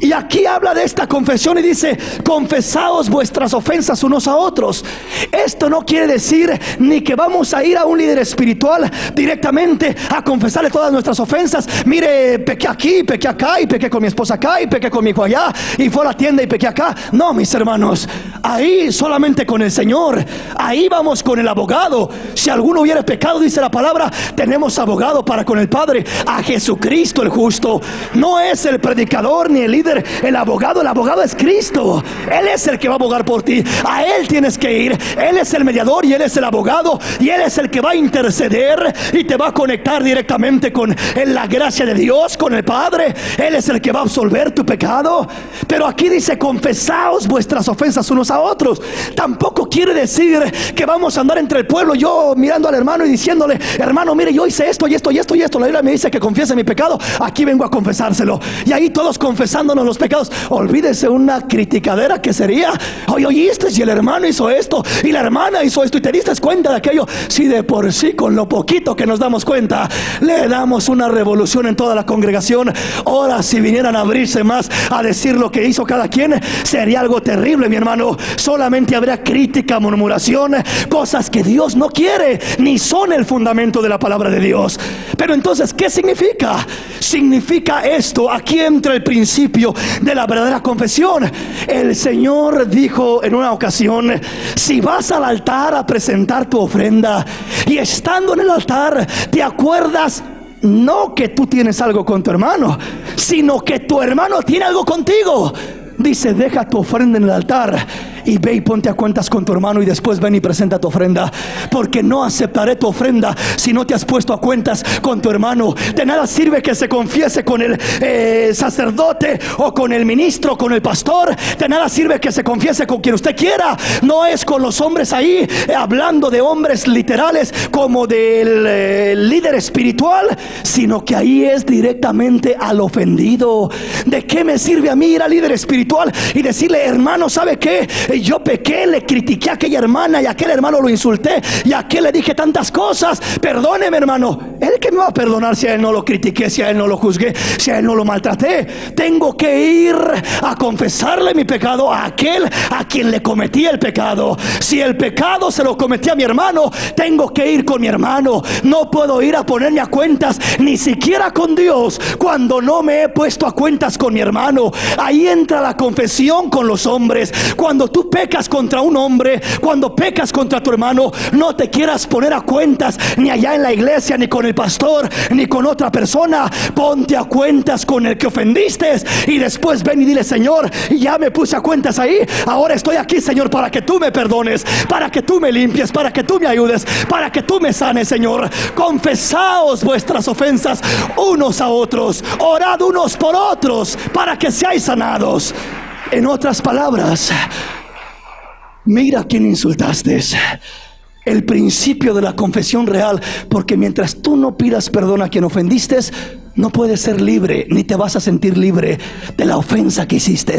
Y aquí habla de esta confesión y dice, confesaos vuestras ofensas unos a otros. Esto no quiere decir ni que vamos a ir a un líder espiritual directamente a confesarle todas nuestras ofensas. Mire, pequé aquí, pequé acá, y pequé con mi esposa acá, y pequé con mi hijo allá, y fue a la tienda y pequé acá. No, mis hermanos, ahí solamente con el Señor. Ahí vamos con el abogado. Si alguno hubiera pecado, dice la palabra, tenemos abogado para con el Padre, a Jesucristo el justo. No es el predicador ni el líder, el abogado es Cristo. Él es el que va a abogar por ti. A Él tienes que ir. Él es el mediador y Él es el abogado, y Él es el que va a interceder y te va a conectar directamente con la gracia de Dios, con el Padre. Él es el que va a absolver tu pecado. Pero aquí dice, confesaos vuestras ofensas unos a otros. Tampoco quiere decir que vamos a andar entre el pueblo, yo mirando al hermano y diciéndole, hermano, mire, yo hice esto y esto y esto y esto. La Biblia me dice que confiese mi pecado, aquí vengo a confesárselo. Y ahí todos confesándonos los pecados. Olvídese una criticadera que sería, oye, oíste, si el hermano hizo esto y la hermana hizo esto, y te diste cuenta de aquello. Si de por sí con lo poquito que nos damos cuenta le damos una revolución en toda la congregación, ahora si vinieran a abrirse más a decir lo que hizo cada quien, sería algo terrible, mi hermano. Solamente habría crítica, murmuración, cosas que Dios no quiere, ni son el fundamento de la palabra de Dios. Pero entonces, ¿qué significa? Significa esto. Aquí entra el principio de la verdadera confesión. El Señor dijo en una ocasión, si vas al altar a presentar tu ofrenda y estando en el altar te acuerdas no que tú tienes algo con tu hermano, sino que tu hermano tiene algo contigo, dice, deja tu ofrenda en el altar y ve y ponte a cuentas con tu hermano, y después ven y presenta tu ofrenda, porque no aceptaré tu ofrenda si no te has puesto a cuentas con tu hermano. De nada sirve que se confiese con el sacerdote o con el ministro, con el pastor. De nada sirve que se confiese con quien usted quiera. No es con los hombres ahí, hablando de hombres literales como del líder espiritual, sino que ahí es directamente al ofendido. ¿De qué me sirve a mí ir al líder espiritual y decirle, hermano, ¿sabe qué? Yo pequé, le critiqué a aquella hermana y a aquel hermano lo insulté y a aquel le dije tantas cosas, perdóneme, hermano. ¿Él que me va a perdonar si a él no lo critiqué, si a él no lo juzgué, si a él no lo maltraté? Tengo que ir a confesarle mi pecado a aquel a quien le cometí el pecado. Si el pecado se lo cometí a mi hermano, tengo que ir con mi hermano. No puedo ir a ponerme a cuentas ni siquiera con Dios cuando no me he puesto a cuentas con mi hermano. Ahí entra la confesión con los hombres. Cuando tú tú pecas contra un hombre, cuando pecas contra tu hermano, no te quieras poner a cuentas ni allá en la iglesia, ni con el pastor, ni con otra persona. Ponte a cuentas con el que ofendiste y después ven y dile: Señor, ya me puse a cuentas ahí, ahora estoy aquí, Señor, para que tú me perdones, para que tú me limpies, para que tú me ayudes, para que tú me sanes, Señor. Confesaos vuestras ofensas unos a otros, orad unos por otros para que seáis sanados. En otras palabras, mira a quien insultaste. El principio de la confesión real, porque mientras tú no pidas perdón a quien ofendiste, no puedes ser libre, ni te vas a sentir libre de la ofensa que hiciste.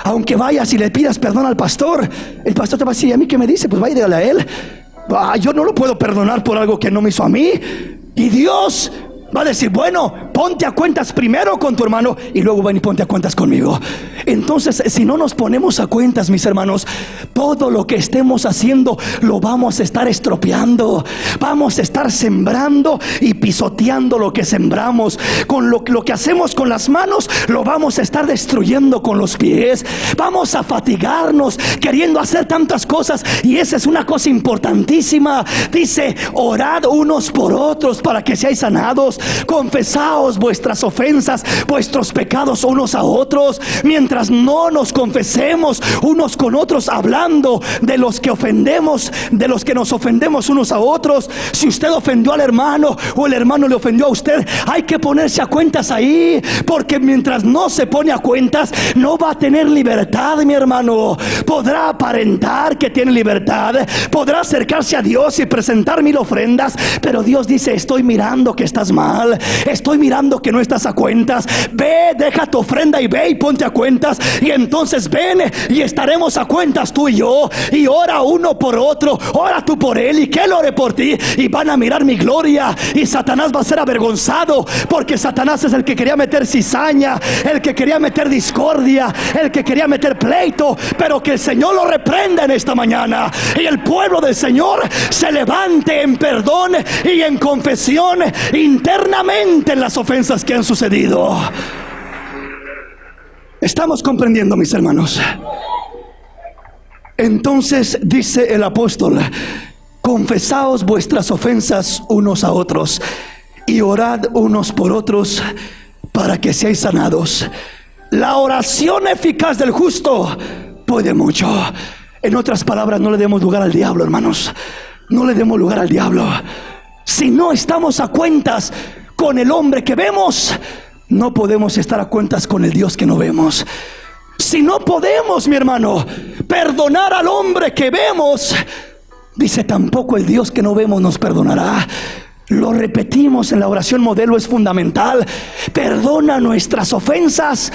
Aunque vayas y le pidas perdón al pastor, el pastor te va a decir: ¿a mí qué me dice? Pues vaya y dígale a él. Yo no lo puedo perdonar por algo que no me hizo a mí. Y Dios va a decir: bueno, ponte a cuentas primero con tu hermano y luego ven y ponte a cuentas conmigo. Entonces, si no nos ponemos a cuentas, mis hermanos, todo lo que estemos haciendo lo vamos a estar estropeando. Vamos a estar sembrando y pisoteando lo que sembramos. Con lo que hacemos con las manos, lo vamos a estar destruyendo con los pies. Vamos a fatigarnos queriendo hacer tantas cosas, y esa es una cosa importantísima. Dice: orad unos por otros para que seáis sanados. Confesaos vuestras ofensas, vuestros pecados unos a otros. Mientras no nos confesemos unos con otros, hablando de los que ofendemos, de los que nos ofendemos unos a otros. Si usted ofendió al hermano o el hermano le ofendió a usted, hay que ponerse a cuentas ahí, porque mientras no se pone a cuentas, no va a tener libertad, mi hermano. Podrá aparentar que tiene libertad, podrá acercarse a Dios y presentar 1000 ofrendas, pero Dios dice: estoy mirando que estás mal, estoy mirando que no estás a cuentas. Ve, deja tu ofrenda y ve y ponte a cuentas, y entonces ven y estaremos a cuentas tú y yo. Y ora uno por otro, ora tú por él y que él ore por ti, y van a mirar mi gloria. Y Satanás va a ser avergonzado, porque Satanás es el que quería meter cizaña, el que quería meter discordia, el que quería meter pleito, pero que el Señor lo reprenda en esta mañana, y el pueblo del Señor se levante en perdón y en confesión internamente en las ofensas que han sucedido. ¿Estamos comprendiendo, mis hermanos? Entonces dice el apóstol: confesaos vuestras ofensas unos a otros y orad unos por otros para que seáis sanados. La oración eficaz del justo puede mucho. En otras palabras, no le demos lugar al diablo, hermanos. No le demos lugar al diablo. Si no estamos a cuentas con el hombre que vemos, no podemos estar a cuentas con el Dios que no vemos. Si no podemos, mi hermano, perdonar al hombre que vemos, dice, tampoco el Dios que no vemos nos perdonará. Lo repetimos en la oración modelo, es fundamental. Perdona nuestras ofensas,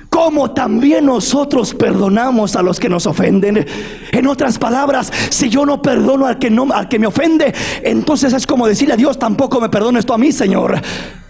como también nosotros perdonamos a los que nos ofenden. En otras palabras, si yo no perdono al que me ofende, entonces es como decirle a Dios: tampoco me perdones tú a mí, Señor.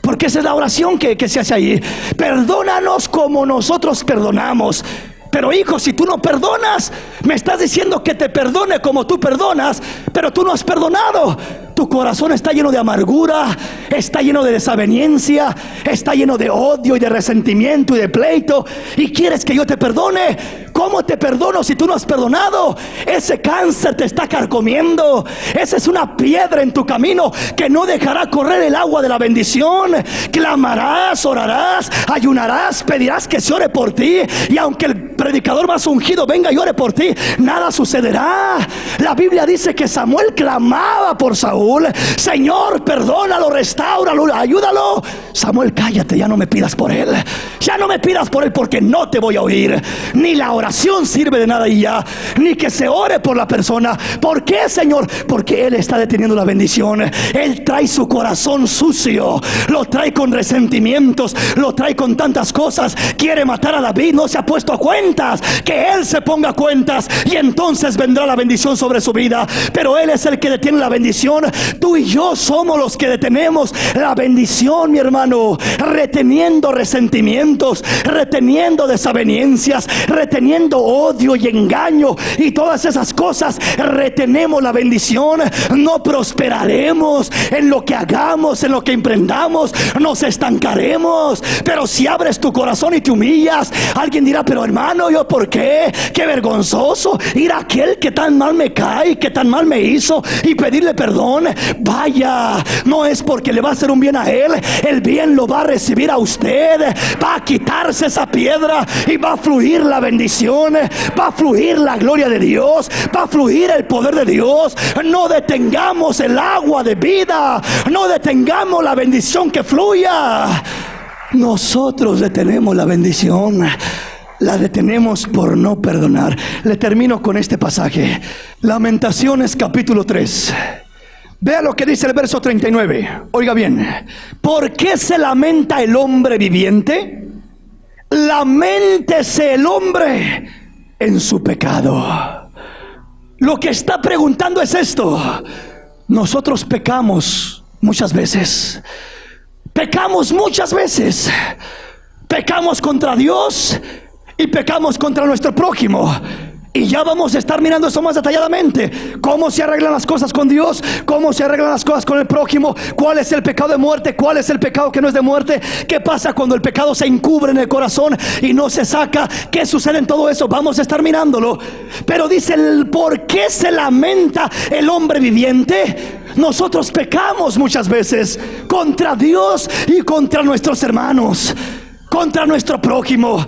Porque esa es la oración que se hace ahí. Perdónanos como nosotros perdonamos. Pero hijo, si tú no perdonas, me estás diciendo que te perdone como tú perdonas, pero tú no has perdonado. Tu corazón está lleno de amargura, está lleno de desaveniencia, está lleno de odio y de resentimiento y de pleito, y quieres que yo te perdone. ¿Cómo te perdono si tú no has perdonado? Ese cáncer te está carcomiendo. Esa es una piedra en tu camino que no dejará correr el agua de la bendición. Clamarás, orarás, ayunarás, pedirás que se ore por ti, y aunque el predicador más ungido venga y ore por ti, nada sucederá. La Biblia dice que Samuel clamaba por Saúl: Señor, perdónalo, restáuralo, ayúdalo. Samuel, cállate, ya no me pidas por él. Ya no me pidas por él, porque no te voy a oír. Ni la oración sirve de nada y ya, ni que se ore por la persona. ¿Por qué, Señor? Porque él está deteniendo la bendición. Él trae su corazón sucio, lo trae con resentimientos, lo trae con tantas cosas. Quiere matar a David, no se ha puesto a cuentas. Que él se ponga a cuentas, y entonces vendrá la bendición sobre su vida. Pero él es el que detiene la bendición. Tú y yo somos los que detenemos la bendición, mi hermano. hermano, reteniendo resentimientos, reteniendo desavenencias, reteniendo odio y engaño y todas esas cosas, retenemos la bendición, no prosperaremos en lo que hagamos, en lo que emprendamos, nos estancaremos. Pero si abres tu corazón y te humillas, alguien dirá: pero hermano, ¿yo por qué? Qué vergonzoso ir a aquel que tan mal me cae, que tan mal me hizo, y pedirle perdón. Vaya, no es porque le va a hacer un bien a él, el bien lo va a recibir a usted. Va a quitarse esa piedra y va a fluir la bendición, va a fluir la gloria de Dios, va a fluir el poder de Dios. No detengamos el agua de vida, no detengamos la bendición que fluya. Nosotros detenemos la bendición, la detenemos por no perdonar. Le termino con este pasaje, Lamentaciones capítulo 3. Vea lo que dice el verso 39. Oiga bien: ¿por qué se lamenta el hombre viviente? Laméntese el hombre en su pecado. Lo que está preguntando es esto: nosotros pecamos muchas veces. Pecamos muchas veces. Pecamos contra Dios y pecamos contra nuestro prójimo. Y ya vamos a estar mirando eso más detalladamente: cómo se arreglan las cosas con Dios, cómo se arreglan las cosas con el prójimo, cuál es el pecado de muerte, cuál es el pecado que no es de muerte, qué pasa cuando el pecado se encubre en el corazón y no se saca, qué sucede en todo eso. Vamos a estar mirándolo. Pero dice: ¿por qué se lamenta el hombre viviente? Nosotros pecamos muchas veces contra Dios y contra nuestros hermanos, contra nuestro prójimo,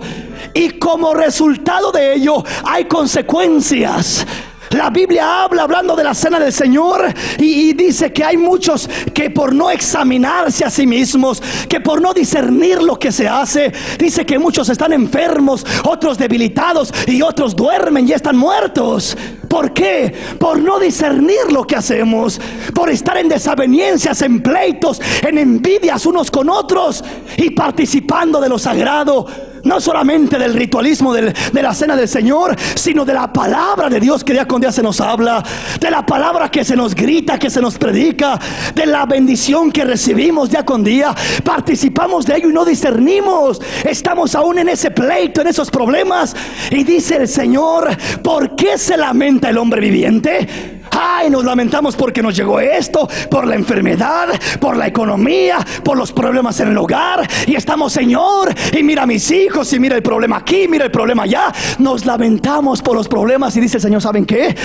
y como resultado de ello hay consecuencias. La Biblia habla, hablando de la cena del Señor, y dice que hay muchos que por no examinarse a sí mismos, que por no discernir lo que se hace, dice que muchos están enfermos, otros debilitados y otros duermen y están muertos. ¿Por qué? Por no discernir lo que hacemos, por estar en desavenencias, en pleitos, en envidias unos con otros, y participando de lo sagrado. No solamente del ritualismo de la cena del Señor, sino de la palabra de Dios que día con día se nos habla, de la palabra que se nos grita, que se nos predica, de la bendición que recibimos día con día. Participamos de ello y no discernimos. Estamos aún en ese pleito, en esos problemas. Y dice el Señor: ¿por qué se lamenta el hombre viviente? Ay, nos lamentamos porque nos llegó esto, por la enfermedad, por la economía, por los problemas en el hogar. Y estamos: Señor, y mira a mis hijos, y mira el problema aquí, mira el problema allá. Nos lamentamos por los problemas, y dice el Señor: ¿saben qué?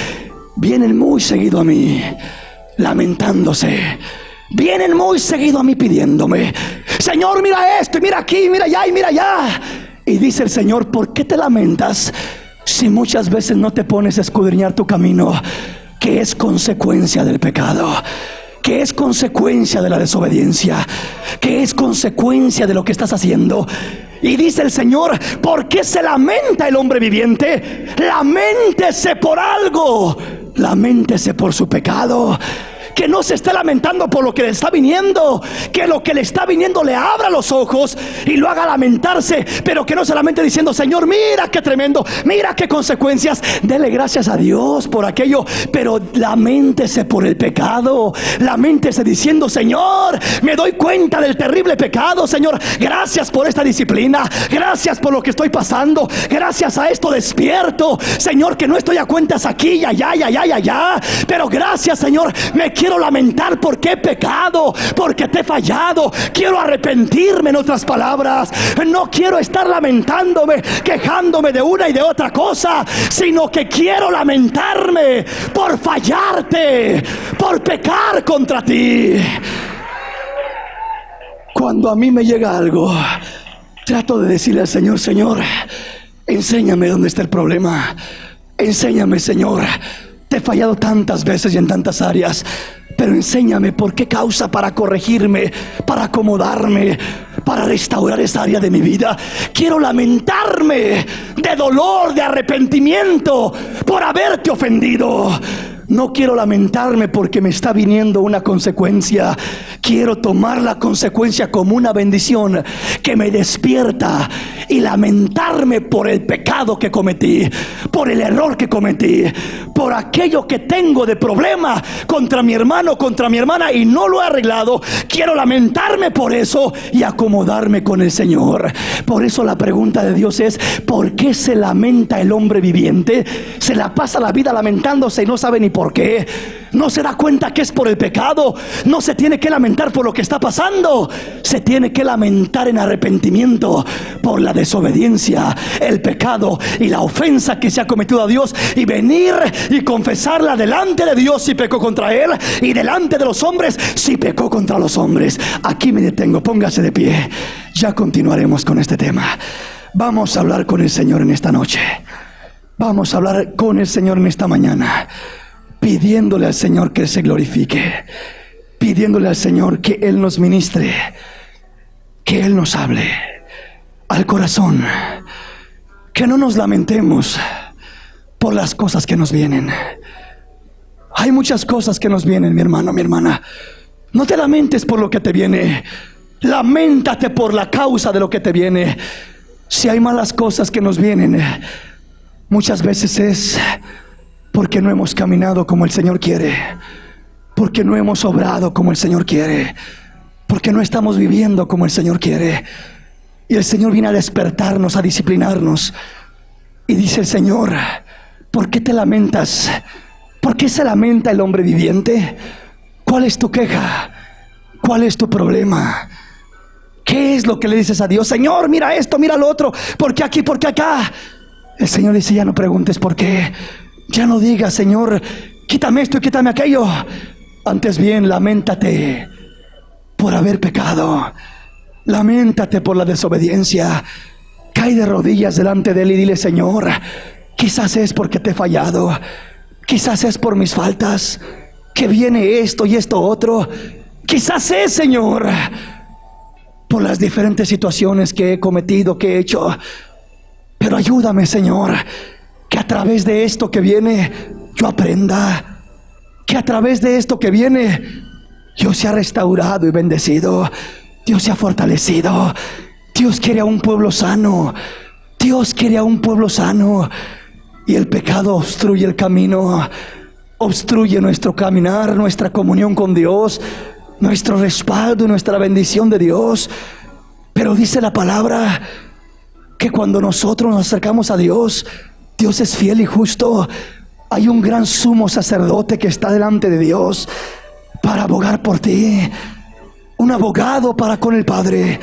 Vienen muy seguido a mí lamentándose. Vienen muy seguido a mí pidiéndome: Señor, mira esto, y mira aquí, mira allá, y mira allá. Y dice el Señor: ¿por qué te lamentas si muchas veces no te pones a escudriñar tu camino, que es consecuencia del pecado, que es consecuencia de la desobediencia, que es consecuencia de lo que estás haciendo? Y dice el Señor: ¿por qué se lamenta el hombre viviente? Laméntese por algo, laméntese por su pecado. Que no se esté lamentando por lo que le está viniendo, que lo que le está viniendo le abra los ojos y lo haga lamentarse, pero que no se lamente diciendo: Señor, mira qué tremendo, mira qué consecuencias. Dele gracias a Dios por aquello, pero laméntese por el pecado. Laméntese diciendo: Señor, me doy cuenta del terrible pecado. Señor, gracias por esta disciplina, gracias por lo que estoy pasando, gracias a esto despierto. Señor, que no estoy a cuentas aquí y allá y allá y allá, pero gracias, Señor. Me quiero lamentar porque he pecado, porque te he fallado. Quiero arrepentirme, en otras palabras. No quiero estar lamentándome, quejándome de una y de otra cosa, sino que quiero lamentarme por fallarte, por pecar contra ti. Cuando a mí me llega algo, trato de decirle al Señor: Señor, enséñame dónde está el problema. Enséñame, Señor, te he fallado tantas veces y en tantas áreas, pero enséñame por qué causa, para corregirme, para acomodarme, para restaurar esa área de mi vida. Quiero lamentarme de dolor, de arrepentimiento por haberte ofendido. No quiero lamentarme porque me está viniendo una consecuencia. Quiero tomar la consecuencia como una bendición que me despierta y lamentarme por el pecado que cometí, por el error que cometí, por aquello que tengo de problema contra mi hermano, contra mi hermana y no lo he arreglado. Quiero lamentarme por eso y acomodarme con el Señor. Por eso la pregunta de Dios es: ¿por qué se lamenta el hombre viviente? Se la pasa la vida lamentándose y no sabe ni por qué. No se da cuenta que es por el pecado. No se tiene que lamentar por lo que está pasando. Se tiene que lamentar en arrepentimiento por la desobediencia, el pecado y la ofensa que se ha cometido a Dios, y venir y confesarla delante de Dios si pecó contra Él, y delante de los hombres si pecó contra los hombres. Aquí me detengo, póngase de pie. Ya continuaremos con este tema. Vamos a hablar con el Señor en esta noche. Vamos a hablar con el Señor en esta mañana, pidiéndole al Señor que Él se glorifique, pidiéndole al Señor que Él nos ministre, que Él nos hable al corazón, que no nos lamentemos por las cosas que nos vienen. Hay muchas cosas que nos vienen, mi hermano, mi hermana. No te lamentes por lo que te viene, lamentate por la causa de lo que te viene. Si hay malas cosas que nos vienen, muchas veces es porque no hemos caminado como el Señor quiere, porque no hemos obrado como el Señor quiere, porque no estamos viviendo como el Señor quiere. Y el Señor viene a despertarnos, a disciplinarnos. Y dice el Señor: ¿por qué te lamentas? ¿Por qué se lamenta el hombre viviente? ¿Cuál es tu queja? ¿Cuál es tu problema? ¿Qué es lo que le dices a Dios? Señor, mira esto, mira lo otro. ¿Por qué aquí? ¿Por qué acá? El Señor dice: ya no preguntes por qué. Ya no digas: Señor, quítame esto y quítame aquello. Antes bien, lamentate por haber pecado. Lamentate por la desobediencia. Cae de rodillas delante de Él y dile: Señor, quizás es porque te he fallado, quizás es por mis faltas que viene esto y esto otro. Quizás es, Señor, por las diferentes situaciones que he cometido, que he hecho. Pero ayúdame, Señor, que a través de esto que viene yo aprenda, que a través de esto que viene yo sea restaurado y bendecido, Dios sea fortalecido. Dios quiere a un pueblo sano, Dios quiere a un pueblo sano. Y el pecado obstruye el camino, obstruye nuestro caminar, nuestra comunión con Dios, nuestro respaldo y nuestra bendición de Dios. Pero dice la palabra que cuando nosotros nos acercamos a Dios, Dios es fiel y justo. Hay un gran sumo sacerdote que está delante de Dios para abogar por ti, un abogado para con el Padre,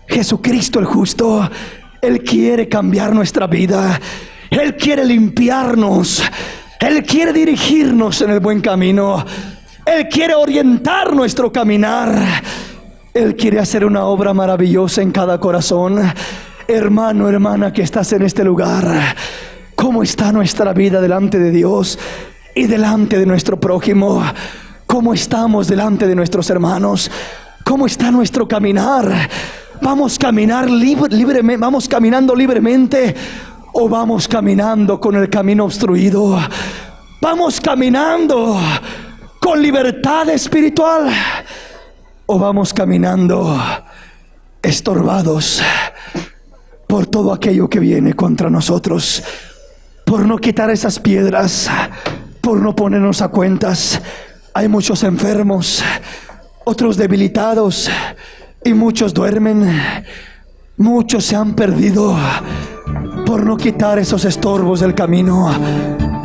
Jesucristo el justo. Él quiere cambiar nuestra vida, Él quiere limpiarnos, Él quiere dirigirnos en el buen camino, Él quiere orientar nuestro caminar, Él quiere hacer una obra maravillosa en cada corazón. Hermano, hermana que estás en este lugar, ¿cómo está nuestra vida delante de Dios y delante de nuestro prójimo? ¿Cómo estamos delante de nuestros hermanos? ¿Cómo está nuestro caminar? ¿Vamos vamos caminando libremente o vamos caminando con el camino obstruido? ¿Vamos caminando con libertad espiritual o vamos caminando estorbados por todo aquello que viene contra nosotros? Por no quitar esas piedras, por no ponernos a cuentas. Hay muchos enfermos, otros debilitados, y muchos duermen. Muchos se han perdido por no quitar esos estorbos del camino.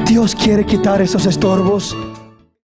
Dios quiere quitar esos estorbos.